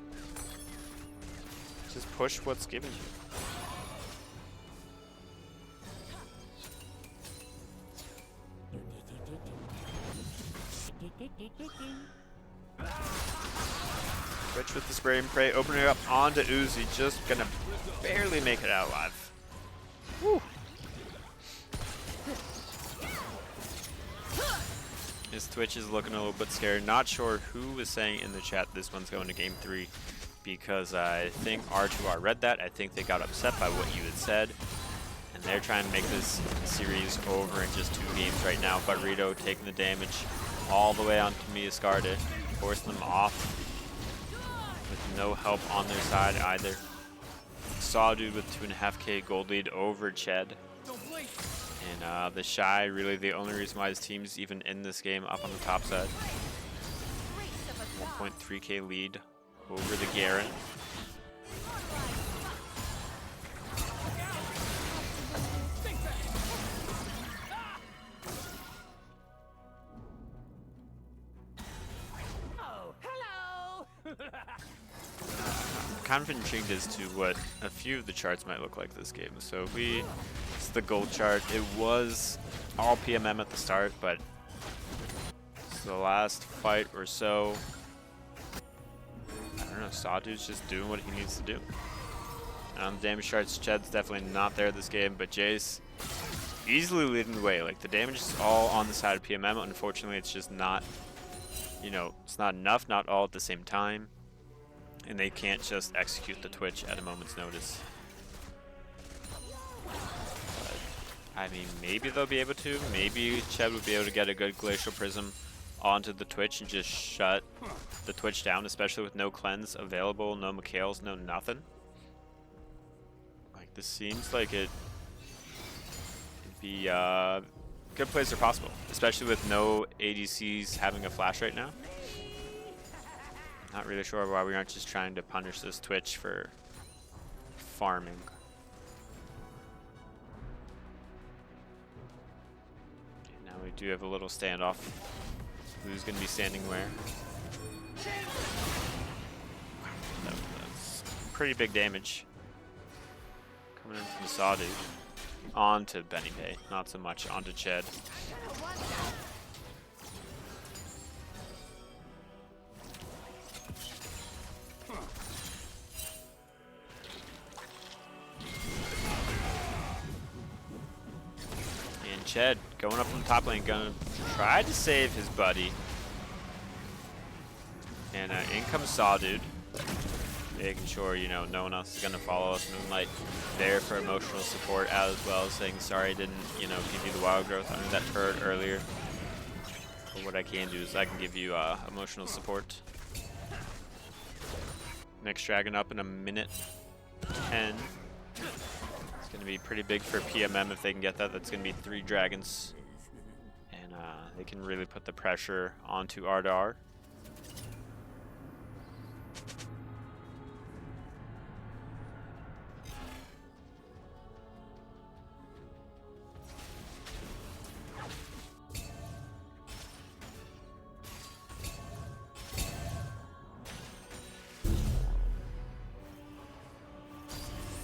Just push what's given to you. Twitch with the spray and pray, opening it up onto Uzi, just gonna barely make it out alive. Woo. His Twitch is looking a little bit scared. Not sure who was saying in the chat this one's going to game 3, because I think R2R read that. I think they got upset by what you had said, and they're trying to make this series over in just 2 games right now. Butrito taking the damage all the way onto Miascarde, forcing them off with no help on their side either. Sawdude with 2.5k gold lead over Ched. And the Shy, really the only reason why his team's even in this game up on the top side. 1.3k lead over the Garen. Oh, hello! I'm kind of intrigued as to what a few of the charts might look like this game. So if we, it's the gold chart. It was all PMM at the start, but it's the last fight or so, I don't know, Sawdude's just doing what he needs to do. On the damage charts, Ched's definitely not there this game, but Jace easily leading the way. Like, the damage is all on the side of PMM. Unfortunately, it's just not, you know, it's not enough, not all at the same time. And they can't just execute the Twitch at a moment's notice. But, I mean, maybe they'll be able to. Maybe Ched would be able to get a good Glacial Prism onto the Twitch and just shut the Twitch down, especially with no cleanse available, no Mikhails, no nothing. Like, this seems like it'd be a good place are possible, especially with no ADCs having a flash right now. Not really sure why we aren't just trying to punish this Twitch for farming. Okay, now we do have a little standoff. Who's going to be standing where? That's pretty big damage coming in from the Sawdude. Onto Benny Bay, not so much onto Ched. And Ched going up from the top lane, gonna try to save his buddy. And in comes Sawdude, making sure, you know, no one else is gonna follow us. Moonlight there for emotional support as well, saying sorry I didn't, you know, give you the wild growth under that turret earlier. But what I can do is I can give you emotional support. Next dragon up in a minute 10. It's gonna be pretty big for PMM if they can get that. That's gonna be 3 dragons. And they can really put the pressure onto R2R.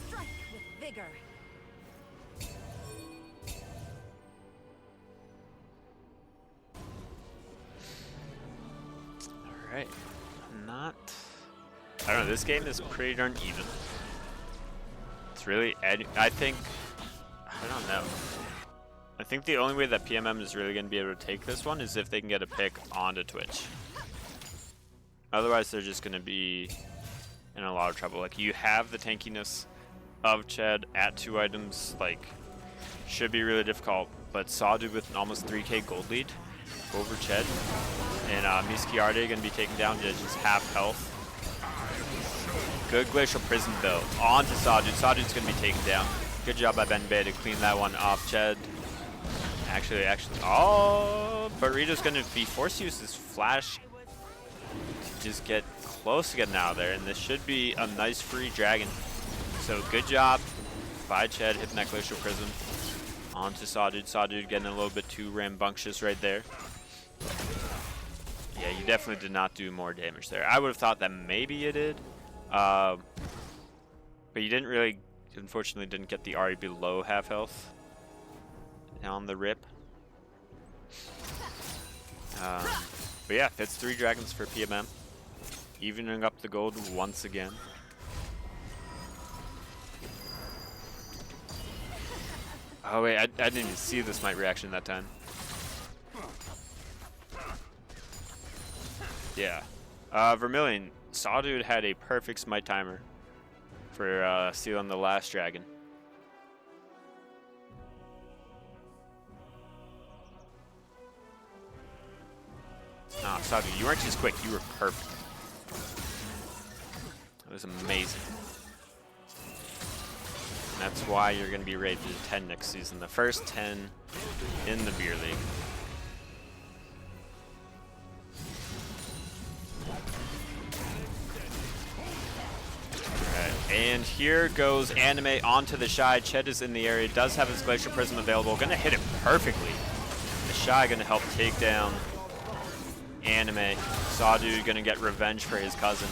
Strike with vigor. Alright. I don't know, this game is pretty darn even. It's really, I think, I don't know. I think the only way that PMM is really going to be able to take this one is if they can get a pick onto Twitch. Otherwise, they're just going to be in a lot of trouble. Like, you have the tankiness of Ched at 2 items, like, should be really difficult. But Sawdude with an almost 3k gold lead over Ched. And Miskiarde going to be taken down to just half health. Good Glacial Prison though. On to Sawdude. Sawdude's going to be taken down. Good job by Ben Bay to clean that one off. Ched. Actually, oh, Burrito's going to be forced to use his flash to just get close to getting out of there. And this should be a nice free dragon. So good job by Ched hitting that Glacial Prison. On to Sawdude. Sawdude getting a little bit too rambunctious right there. Yeah, you definitely did not do more damage there. I would have thought that maybe you did. But you didn't really, unfortunately, didn't get the RE below half health on the rip. But yeah, that's 3 dragons for PMM. Evening up the gold once again. Oh wait, I didn't even see the smite reaction that time. Yeah. Vermilion, Sawdude had a perfect smite timer for stealing the last dragon. Nah, Sawdude, you weren't just quick, you were perfect. It was amazing. And that's why you're going to be rated 10 next season. The first 10 in the beer league. And here goes Anime onto the Shy. Ched is in the area, does have his Glacial Prism available. Gonna hit it perfectly. The Shy gonna help take down Anime. Sawdude gonna get revenge for his cousin.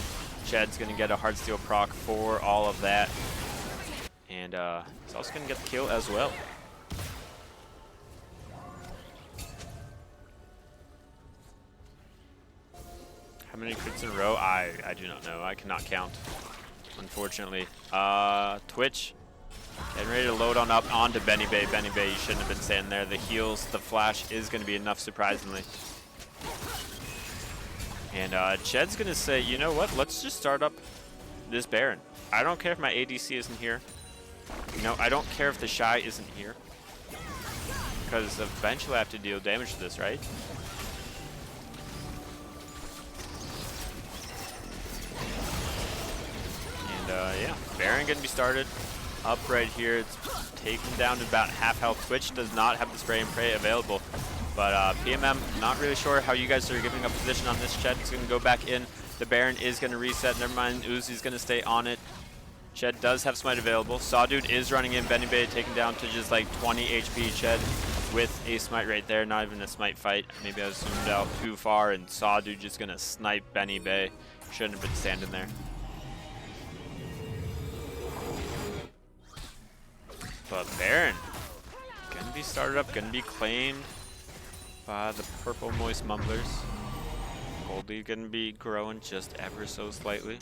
Ched's gonna get a Heartsteel proc for all of that. And he's also gonna get the kill as well. How many crits in a row? I do not know. I cannot count, unfortunately. Twitch getting ready to load on up onto Benny Bay. Benny Bay, you shouldn't have been standing there. The heals, the flash is going to be enough, surprisingly. And Ched's going to say, you know what? Let's just start up this Baron. I don't care if my ADC isn't here. You know, I don't care if the Shy isn't here. Because eventually I have to deal damage to this, right? Yeah, Baron gonna be started up right here. It's taken down to about half health. Twitch does not have the spray and pray available, but PMM, not really sure how you guys are giving up position on this. Ched is gonna go back in. The Baron is gonna reset. Never mind, Uzi's gonna stay on it. Ched does have smite available. Sawdude is running in. Benny Bay taken down to just like 20 HP. Ched with a smite right there. Not even a smite fight. Maybe I zoomed out too far, and Sawdude just gonna snipe Benny Bay. Shouldn't have been standing there. But Baron, gonna be started up, gonna be claimed by the Purple Moist Mumblers. Goldie gonna be growing just ever so slightly.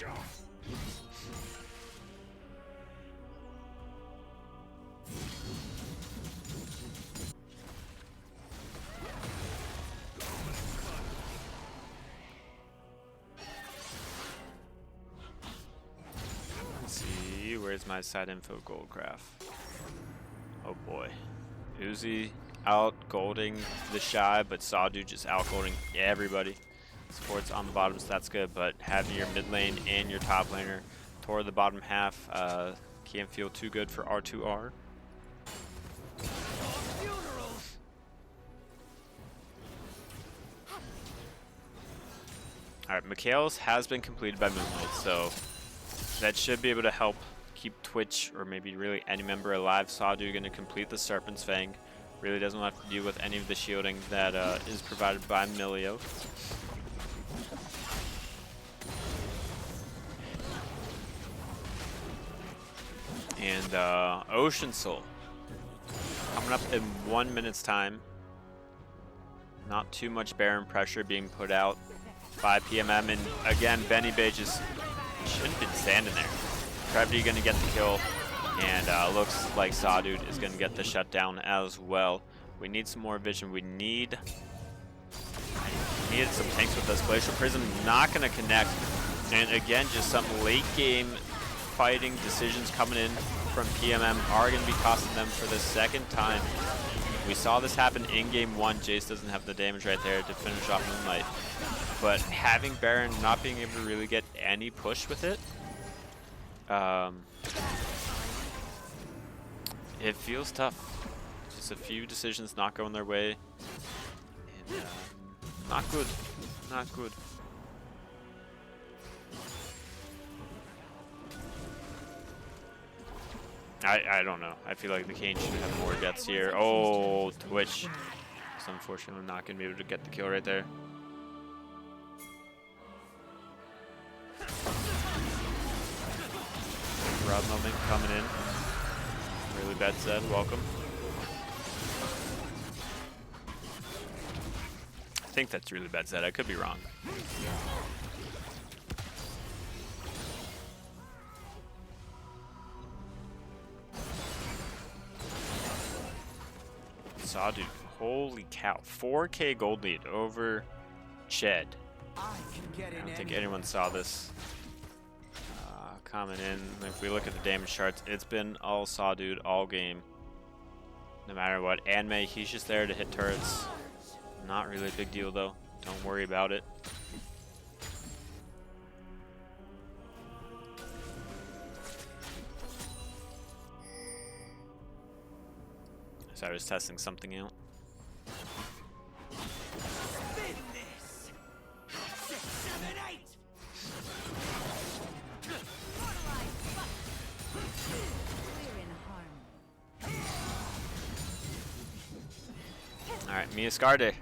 Let's see, where's my side info gold graph? Oh boy. Uzi out golding the Shy, but Sawdude just out golding everybody. Support's on the bottom, so that's good, but having your mid lane and your top laner toward the bottom half can't feel too good for R2R. Alright, Mikhail's has been completed by Moonlight, so that should be able to help keep Twitch, or maybe really any member alive. Sawdu going to complete the Serpent's Fang. Really doesn't have to deal with any of the shielding that is provided by Milio. And Ocean Soul coming up in 1 minute's time. Not too much Baron pressure being put out by PMM, and again Benny Bay just shouldn't have been standing there. Gravity going to get the kill, and looks like Sawdude is going to get the shutdown as well. We need some more vision. We needed some tanks with this. Glacial Prism not going to connect, and again just some late game fighting decisions coming in from PMM are going to be costing them for the second time. We saw this happen in game 1. Jace doesn't have the damage right there to finish off Moonlight. But having Baron not being able to really get any push with it, it feels tough. Just a few decisions not going their way. And, not good. Not good. I don't know. I feel like the Kane should have more deaths here. Oh, Twitch is unfortunately not going to be able to get the kill right there. Rob moment coming in. Really bad Zed, welcome. I think that's really bad Zed. I could be wrong. Sawdude, holy cow, 4K gold lead over Ched. I don't think anyone saw this coming in. If we look at the damage charts, it's been all Sawdude all game, no matter what. Anme, he's just there to hit turrets. Not really a big deal though, don't worry about it. So I was testing something out. Alright, Miascarde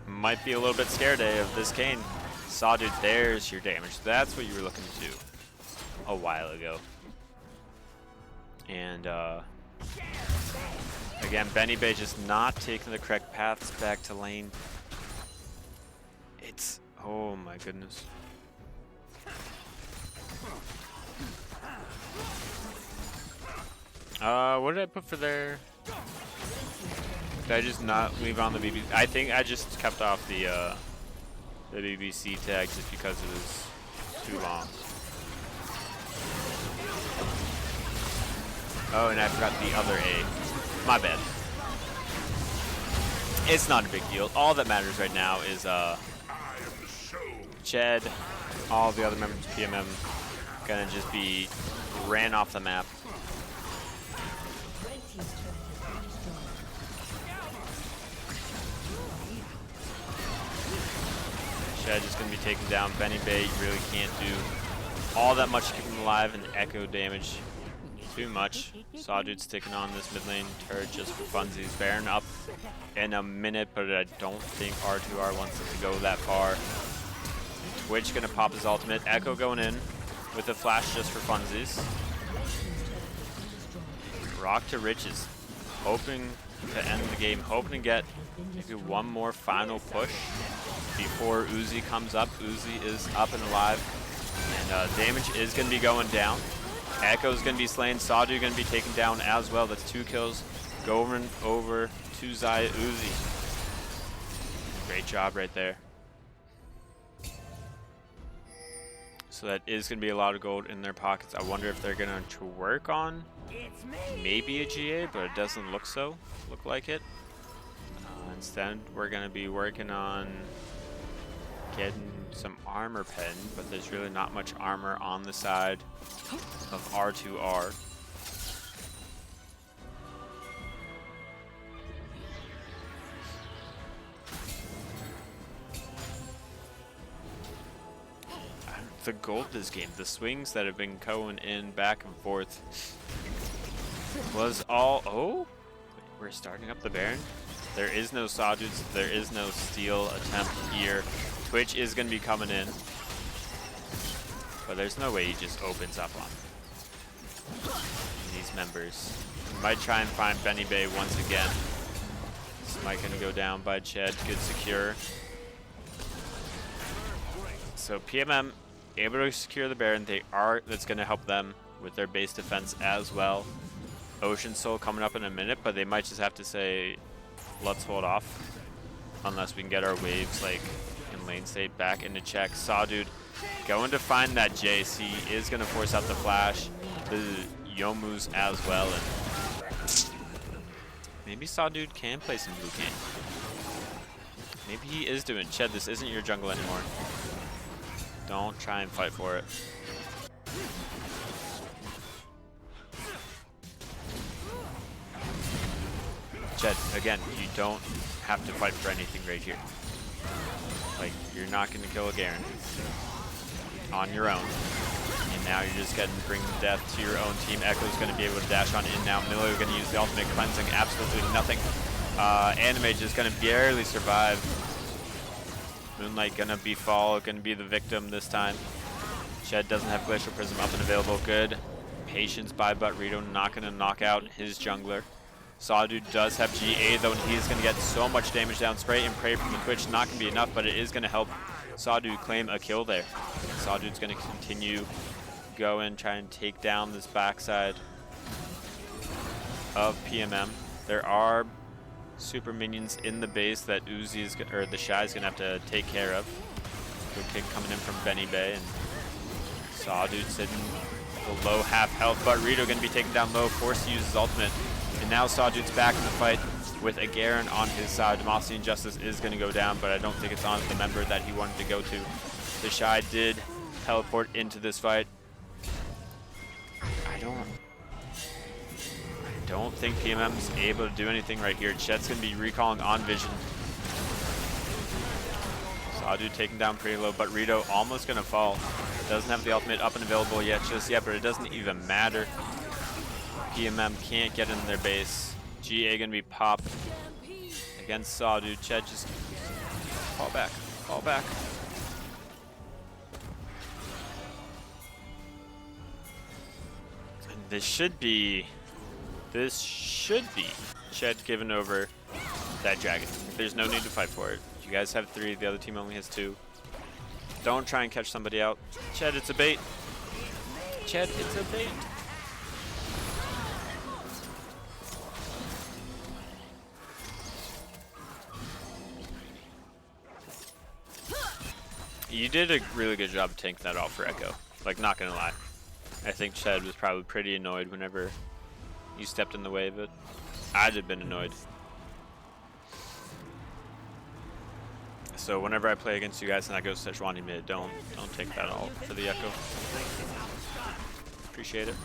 might be a little bit scared of this Kane. Sawdude, there's your damage. That's what you were looking to do a while ago. And again, Benny Bay just not taking the correct paths back to lane. It's, oh my goodness. What did I put for there? Did I just not leave on the BBC? I think I just kept off the BBC tag just because it was too long. Oh, and I forgot the other A. My bad. It's not a big deal. All that matters right now is Ched, all the other members of PMM gonna just be ran off the map. Ched is gonna be taken down. Benny Bay really can't do all that much to keep him alive, and echo damage too much. Sawdude's taking on this mid lane turret just for funsies. Baron up in a minute, but I don't think R2R wants it to go that far. Twitch gonna pop his ultimate. Echo going in with a flash just for funsies. Rock to Riches, hoping to end the game, hoping to get maybe one more final push before Uzi comes up. Uzi is up and alive, and damage is gonna be going down. Echo's gonna be slain. Sawdu gonna be taken down as well. That's 2 kills going over to Zaya Uzi. Great job right there. So that is gonna be a lot of gold in their pockets. I wonder if they're gonna work on maybe a GA, but it doesn't look like it. Instead, we're gonna be working on getting some armor pen, but there's really not much armor on the side of R2R. the goal of this game. The swings that have been going in back and forth was all... Oh, we're starting up the Baron. There is no Sawdudes. There is no steal attempt here. Twitch is going to be coming in, but there's no way he just opens up on these members. Might try and find Benny Bay once again. Smite going to go down by Ched. Good secure. So PMM able to secure the Baron. That's going to help them with their base defense as well. Ocean Soul coming up in a minute, but they might just have to say, let's hold off unless we can get our waves like in lane state back into check. Sawdude going to find that Jace. He is going to force out the flash, the Yomus as well, and maybe Sawdude can play some blue game. Maybe he is doing. Ched, this isn't your jungle anymore. Don't try and fight for it. Ched, again, you don't have to fight for anything right here. Like, you're not going to kill a Garen on your own. And now you're just getting bring death to your own team. Echo's going to be able to dash on in now. Miller going to use the ultimate, cleansing absolutely nothing. Anime just going to barely survive. Moonlight going to be going to be the victim this time. Ched doesn't have Glacial Prism up and available. Good patience by Butrito, not going to knock out his jungler. Sawdude does have GA though, and he's going to get so much damage down. Spray and pray from the Twitch, not going to be enough, but it is going to help Sawdude claim a kill there. Sawdude's going to continue go and try and take down this backside of PMM. There are super minions in the base that Uzi is, or the Shy is going to have to take care of. Good kick coming in from Benny Bay, and Sawdude sitting below half health. Butrito going to be taken down low, forced to use his ultimate. And now Sawdude's back in the fight with a Garen on his side. Democracy and Justice is going to go down, but I don't think it's on the member that he wanted to go to. The Shy did teleport into this fight. I don't think PMM's able to do anything right here. Chet's going to be recalling on Vision. Sawdude taken down pretty low, but Rito almost going to fall. Doesn't have the ultimate up and available just yet, but it doesn't even matter. PMM can't get in their base. GA going to be popped against Sawdude. Chet just fall back, fall back. And this should be Chet giving over that dragon. There's no need to fight for it. You guys have 3, the other team only has 2. Don't try and catch somebody out. Chet, it's a bait. Chet, it's a bait. You did a really good job of tanking that off for Echo. Like, not gonna lie. I think Ched was probably pretty annoyed whenever you stepped in the way of it. I'd have been annoyed. So whenever I play against you guys and I go Sejuani mid, don't take that all for the Echo. Appreciate it.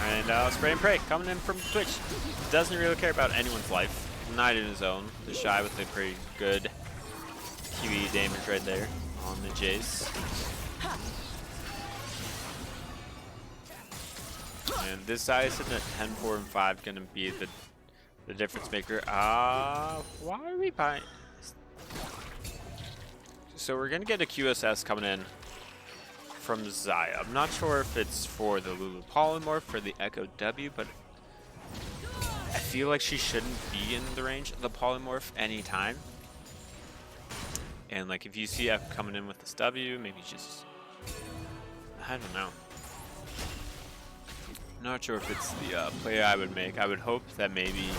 And Spray and Pray coming in from Twitch. Doesn't really care about anyone's life. Not in his own. The Shy with a pretty good QE damage right there on the Jace. And this side is sitting at 10, 4, and 5, gonna be the difference maker. Why are we buying? So we're gonna get a QSS coming in from Xayah. I'm not sure if it's for the Lulu Polymorph for the Echo W, but I feel like she shouldn't be in the range of the Polymorph anytime. And like if you see F coming in with this W, maybe just, I don't know. Not sure if it's the play I would make. I would hope that maybe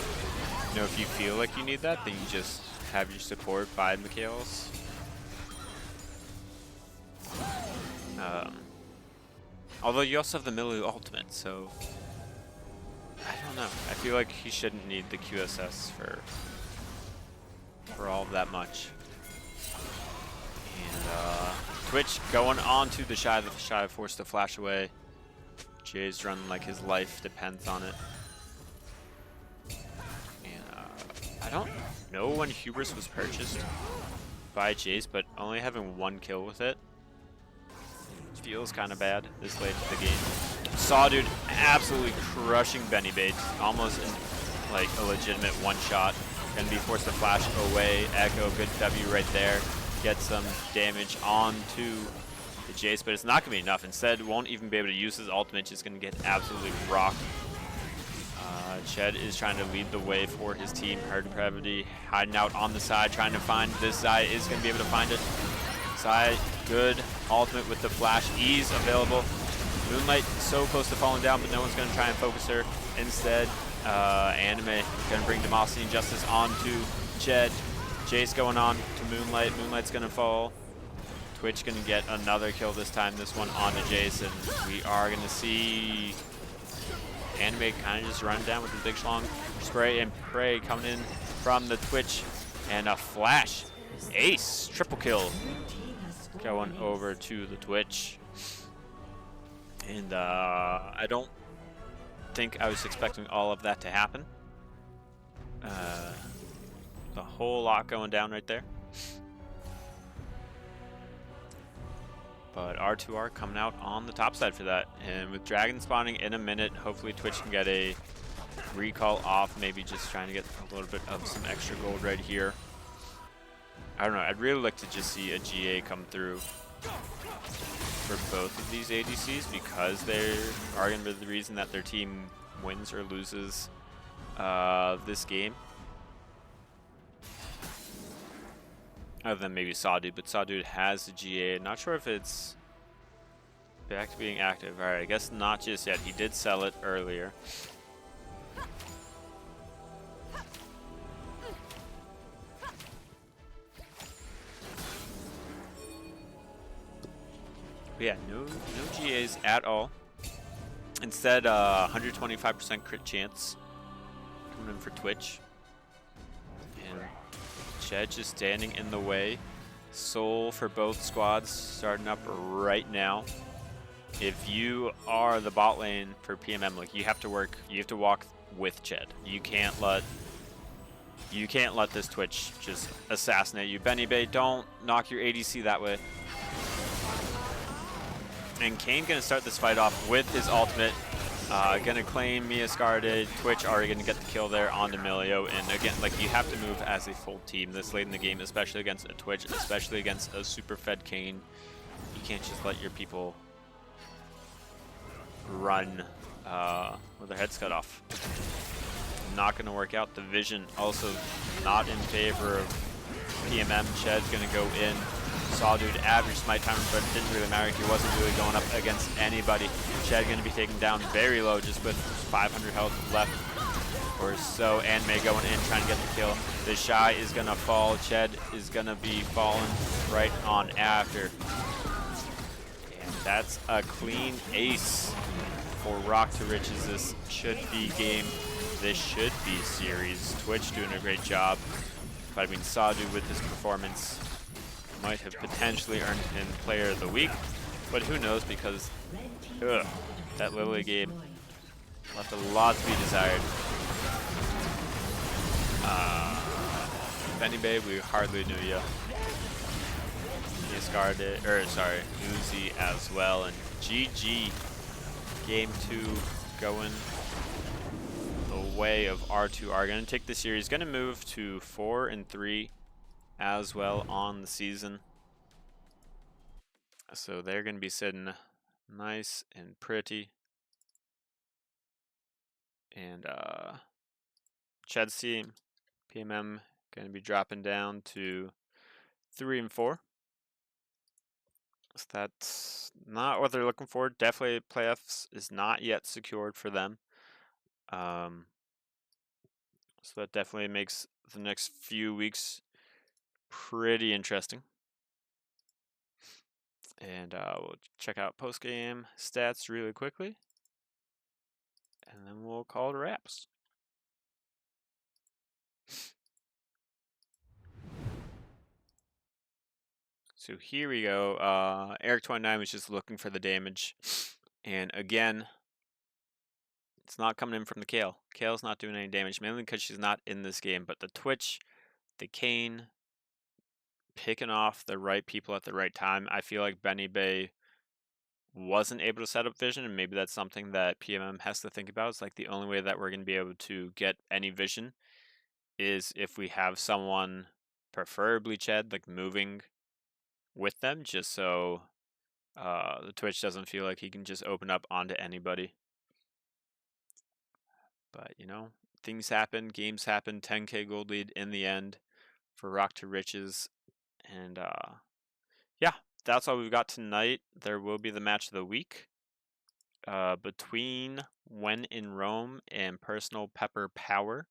You know, if you feel like you need that, then you just have your support by Mikhail's. Although you also have the Milu ultimate, so I don't know. I feel like he shouldn't need the QSS for all of that much. And Twitch going on to the Shy. The Shy forced to flash away. Jay's running like his life depends on it. And I don't know when Hubris was purchased by Jace, but only having one kill with it feels kind of bad this late in the game. Saw dude absolutely crushing Benny Bait, almost in like a legitimate one shot. Gonna be forced to flash away. Echo, good W right there. Get some damage onto the Jace, but it's not gonna be enough. Instead, won't even be able to use his ultimate. Just gonna get absolutely rocked. Ched is trying to lead the way for his team. Hard Depravity hiding out on the side, trying to find this. Zai is gonna be able to find it. Zai, good ultimate with the flash. E's available. Moonlight so close to falling down, but no one's going to try and focus her. Instead, Anime going to bring Demosity and Justice onto Ched. Jace going on to Moonlight. Moonlight's going to fall. Twitch going to get another kill this time. This one onto Jace, and we are going to see Anime kind of just run down with the big schlong. Spray and pray coming in from the Twitch, and a flash. Ace, triple kill. Going over to the Twitch. And I don't think I was expecting all of that to happen. A whole lot going down right there. But R2R coming out on the top side for that. And with Dragon spawning in a minute, hopefully Twitch can get a recall off. Maybe just trying to get a little bit of some extra gold right here. I don't know. I'd really like to just see a GA come through for both of these ADCs, because they are going to be the reason that their team wins or loses this game. Other than maybe Sawdude, but Sawdude has a GA. Not sure if it's back to being active. Alright, I guess not just yet. He did sell it earlier. But yeah, no GAs at all. Instead, 125% crit chance coming in for Twitch. And Ched just standing in the way. Soul for both squads starting up right now. If you are the bot lane for PMM, like you have to walk with Ched. You can't let this Twitch just assassinate you. Benny Bay, don't knock your ADC that way. And Kane gonna start this fight off with his ultimate. Gonna claim Mia Scarde. Twitch already gonna get the kill there on Emilio. And again, like, you have to move as a full team this late in the game, especially against a Twitch, especially against a super fed Kane. You can't just let your people run with their heads cut off. Not gonna work out. The vision also not in favor of PMM. Ched's gonna go in. Sawdude average smite timer, but it didn't really matter. He wasn't really going up against anybody. Ched going to be taken down very low, just with 500 health left or so. Anime going in, trying to get the kill. The Shy is going to fall. Ched is going to be falling right on after. And that's a clean ace for Rock to Riches. This should be game. This should be series. Twitch doing a great job. But I mean, Sawdude with his performance might have potentially earned him Player of the Week, but who knows, because that Lily game left a lot to be desired. Benny Babe, we hardly knew you. Discarded, Uzi as well, and GG. Game 2 going the way of R2R. Going to take the series, going to move to 4-3. As well on the season. So they're going to be sitting nice and pretty. And Ched's team, PMM, going to be dropping down to 3-4. So that's not what they're looking for. Definitely playoffs is not yet secured for them. So that definitely makes the next few weeks pretty interesting. And we'll check out post-game stats really quickly. And then we'll call it wraps. So here we go. Eric29 was just looking for the damage. And again, it's not coming in from the Kale. Kale's not doing any damage, mainly because she's not in this game. But the Twitch, the Kane, picking off the right people at the right time. I feel like Benny Bay wasn't able to set up vision, and maybe that's something that PMM has to think about. It's like the only way that we're going to be able to get any vision is if we have someone, preferably Chad, like moving with them, just so the Twitch doesn't feel like he can just open up onto anybody. But, you know, things happen, games happen, 10K gold lead in the end for Rock to Riches. And, yeah, that's all we've got tonight. There will be the match of the week between When in Rome and Personal Pepper Power.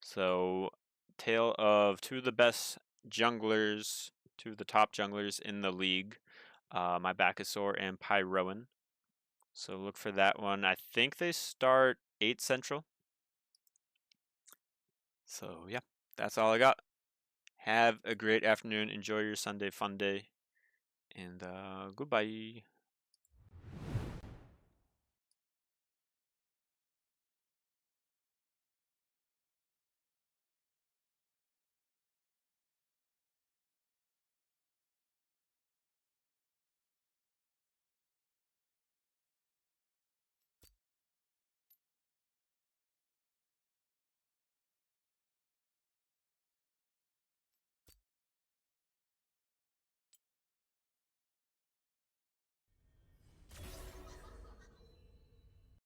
So, tale of two of the best junglers, two of the top junglers in the league, My Backusaur and Pyroan. So look for that one. I think they start 8 Central. So yeah, that's all I got. Have a great afternoon. Enjoy your Sunday fun day. And goodbye.